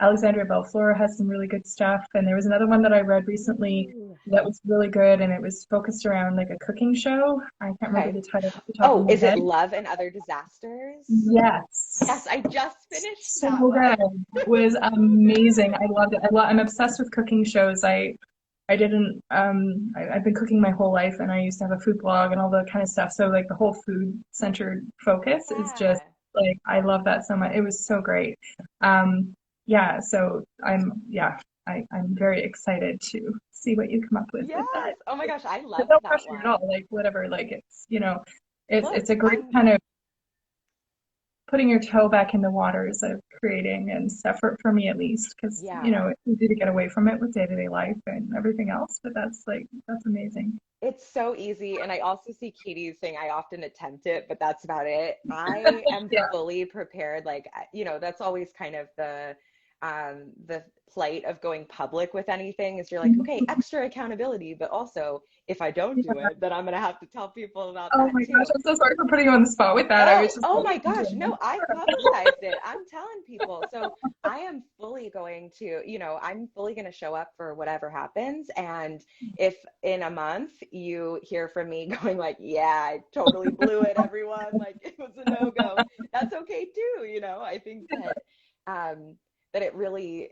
Alexandria Belfleur has some really good stuff. And there was another one that I read recently Ooh. that was really good, and it was focused around like a cooking show. I can't remember Okay. the title off the top of Oh, my is it head. Love and Other Disasters? Yes. Yes, I just finished So that one. good. It was So amazing. I good. loved it. I'm obsessed with cooking shows. I didn't I've been cooking my whole life and I used to have a food blog and all that kind of stuff. So like the whole food centered focus is just Yeah. like I love that so much. It was so great. Yeah, so I'm very excited to see what you come up with Yes. that. Oh my gosh, I But loved no that pressure at all. one. Like whatever, like it's Look, a great kind of putting your toe back in the waters of creating and stuff for me at least because yeah. it's easy to get away from it with day-to-day life and everything else but that's amazing. It's so easy. And I also see Katie saying I often attempt it, but that's about it. I am Yeah. fully prepared. Like, that's always kind of the plight of going public with anything is you're like, okay, extra accountability, but also if I don't do Yeah. it, then I'm gonna have to tell people about Oh that my gosh, too. I'm so sorry for putting you on the spot with that. I was just Oh like my gosh. No, I've publicized it. I'm telling people. So I am fully going to, I'm fully going to show up for whatever happens. And if in a month you hear from me going like, yeah, I totally blew it, everyone, like it was a no-go, that's okay too. I think that it really,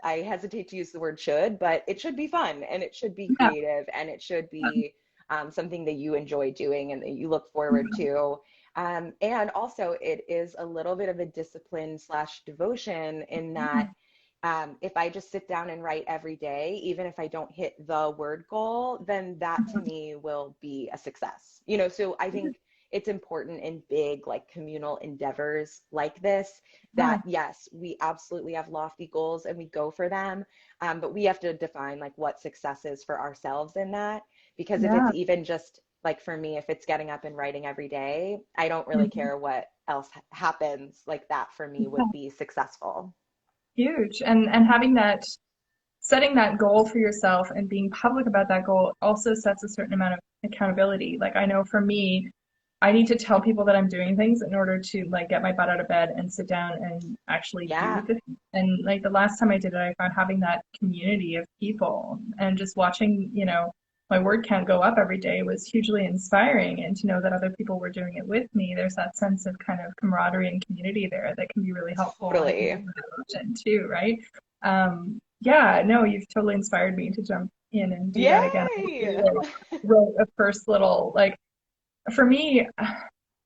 I hesitate to use the word should, but it should be fun and it should be yeah. creative and it should be something that you enjoy doing and that you look forward to. And also, it is a little bit of a discipline slash devotion in that if I just sit down and write every day, even if I don't hit the word goal, then that to me will be a success. So I think it's important in big, like communal endeavors like this Yeah. that yes, we absolutely have lofty goals and we go for them. But we have to define like what success is for ourselves in that. Because if it's Yeah. even just like for me, if it's getting up and writing every day, I don't really Mhm. care what else happens. Like that for me Yeah. would be successful. Huge. And having that setting that goal for yourself and being public about that goal also sets a certain amount of accountability. Like I know for me, I need to tell people that I'm doing things in order to like get my butt out of bed and sit down and actually do Yeah. the thing. And like the last time I did it, I found having that community of people and just watching, my word count go up every day was hugely inspiring. And to know that other people were doing it with me, there's that sense of kind of camaraderie and community there that can be really helpful, I think, in Totally. that emotion too, right? Yeah, no, you've totally inspired me to jump in and do that again. I Yay. really wrote a first little like for me,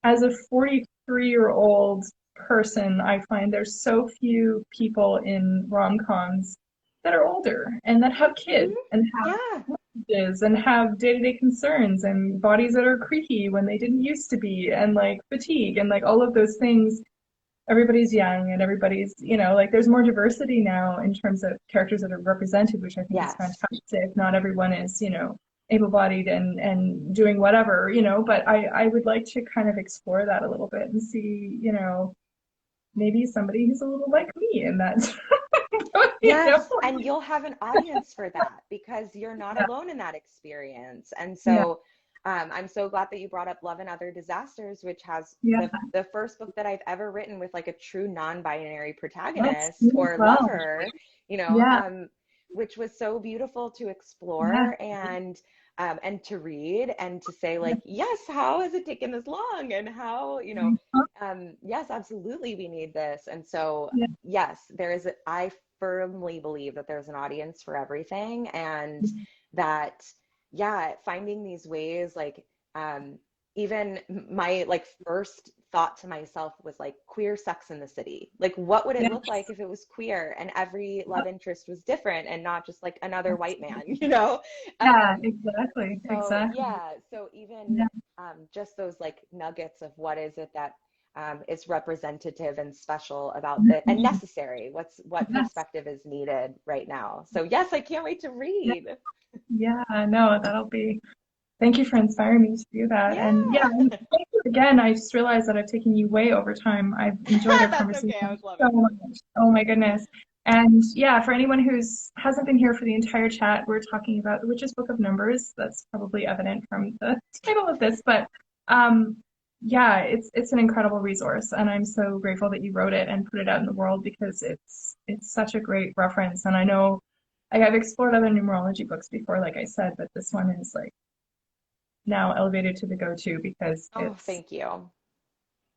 as a 43-year-old person, I find there's so few people in rom-coms that are older and that have kids Hmm. and have Yeah. marriages and have day-to-day concerns and bodies that are creaky when they didn't used to be and like fatigue and like all of those things. Everybody's young and everybody's, like there's more diversity now in terms of characters that are represented, which I think is Yes. fantastic. Not everyone is, able-bodied and doing whatever, but I would like to kind of explore that a little bit and see, maybe somebody who's a little like me in that You know? Yes, and you'll have an audience for that because you're not Yeah, alone in that experience. And yeah, so I'm so glad that you brought up Love and Other Disasters, which has yeah. the first book that I've ever written with like a true non-binary That's protagonist me as or well. lover, you know, Yeah, which was so beautiful to yeah, explore and to read and to say like, yes, how has it taken this long? And how, yes, absolutely, we need this. And so yeah, yes, I firmly believe that there's an audience for everything and that, yeah, finding these ways, like, um, even my like first thought to myself was like queer Sex in the City. Like, what would it yeah. look like if it was queer and every love interest was different and not just like another white man, Yeah, Um, exactly, so exactly. yeah, so even Yeah, just those like nuggets of what is it that is representative and special about that and mhm. necessary. What Yes. perspective is needed right now? So yes, I can't wait to Yeah, read. yeah, no, that'll be. Thank you for inspiring me to do that. And yeah, Yeah, and thank you again. I just realized that I've taken you way over time. I've enjoyed our that's okay. I conversation was loving so it. much. Oh my goodness. And yeah, for anyone who's hasn't been here for the entire chat, we're talking about the Witch's Book of Numbers. That's probably evident from the title of this, but um, yeah, it's an incredible resource, and I'm so grateful that you wrote it and put it out in the world because it's such a great reference. And I know I've explored other numerology books before, like I said, but this one is like now elevated to the go-to because Oh, thank you.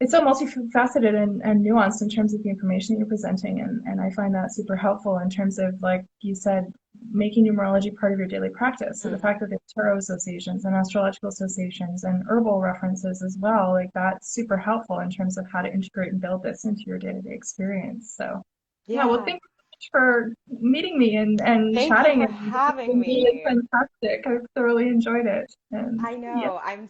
it's so multifaceted and nuanced in terms of the information you're presenting, and I find that super helpful in terms of, like you said, making numerology part of your daily practice. So the Mm, fact that there's tarot associations and astrological associations and herbal references as well, like that's super helpful in terms of how to integrate and build this into your day-to-day experience. So yeah, well, yeah. thank you so much for meeting me and Thank you chatting, for and it's having been really me. fantastic. I've thoroughly enjoyed it. And I yeah, know. I'm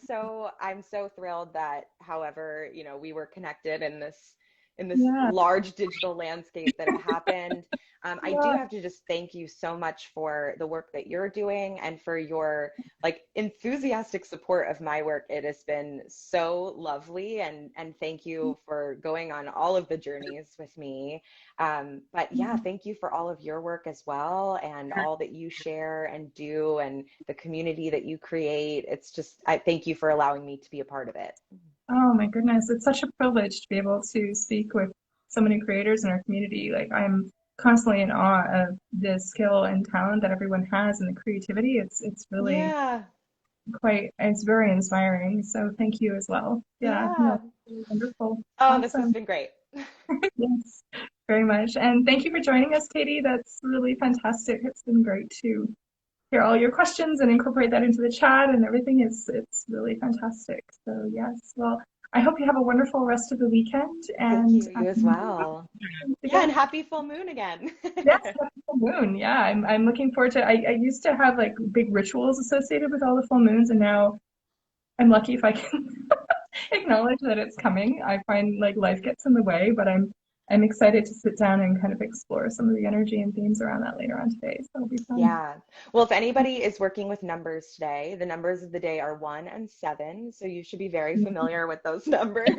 so thrilled that however, we were connected in this yeah, large digital landscape that it happened. I do yeah. have to just thank you so much for the work that you're doing and for your like enthusiastic support of my work. It has been so lovely and thank you for going on all of the journeys with me. But yeah, thank you for all of your work as well and all that you share and do and the community that you create. It's just, I thank you for allowing me to be a part of it. Oh my goodness, it's such a privilege to be able to speak with so many creators in our community. Like I'm constantly in awe of the skill and talent that everyone has and the creativity. It's really Yeah, it's very inspiring. So thank you as well. Yeah, no, yeah. really wonderful. Oh, this has Awesome. been great. Yes, very much. And thank you for joining us, Katie. That's really fantastic. It's been great to hear all your questions and incorporate that into the chat and everything. It's really fantastic. So yes, well, I hope you have a wonderful rest of the weekend Thank and you. You as well. Yeah, and again. happy full moon again. Yes, happy full moon. Yeah, I'm looking forward to I used to have like big rituals associated with all the full moons, and now I'm lucky if I can acknowledge that it's coming. I find like life gets in the way, but I'm excited to sit down and kind of explore some of the energy and themes around that later on today. So it'll be fun. Yeah. Well, if anybody is working with numbers today, the numbers of the day are 1 and 7. So you should be very familiar with those numbers.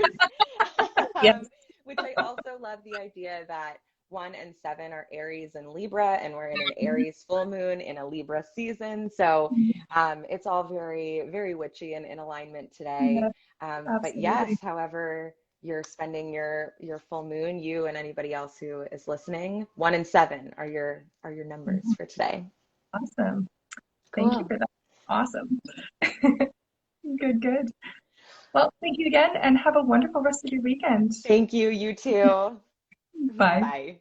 Yes. Which I also love the idea that 1 and 7 are Aries and Libra, and we're in an Aries full moon in a Libra season. So it's all very, very witchy and in alignment today. Yes, But yes, absolutely. however you're spending your full moon, you and anybody else who is listening, 1 and 7 are your numbers for today. Awesome. Thank you Cool. for that. Awesome. Good, good. Well, thank you again and have a wonderful rest of your weekend. Thank you. You too. Bye. Bye.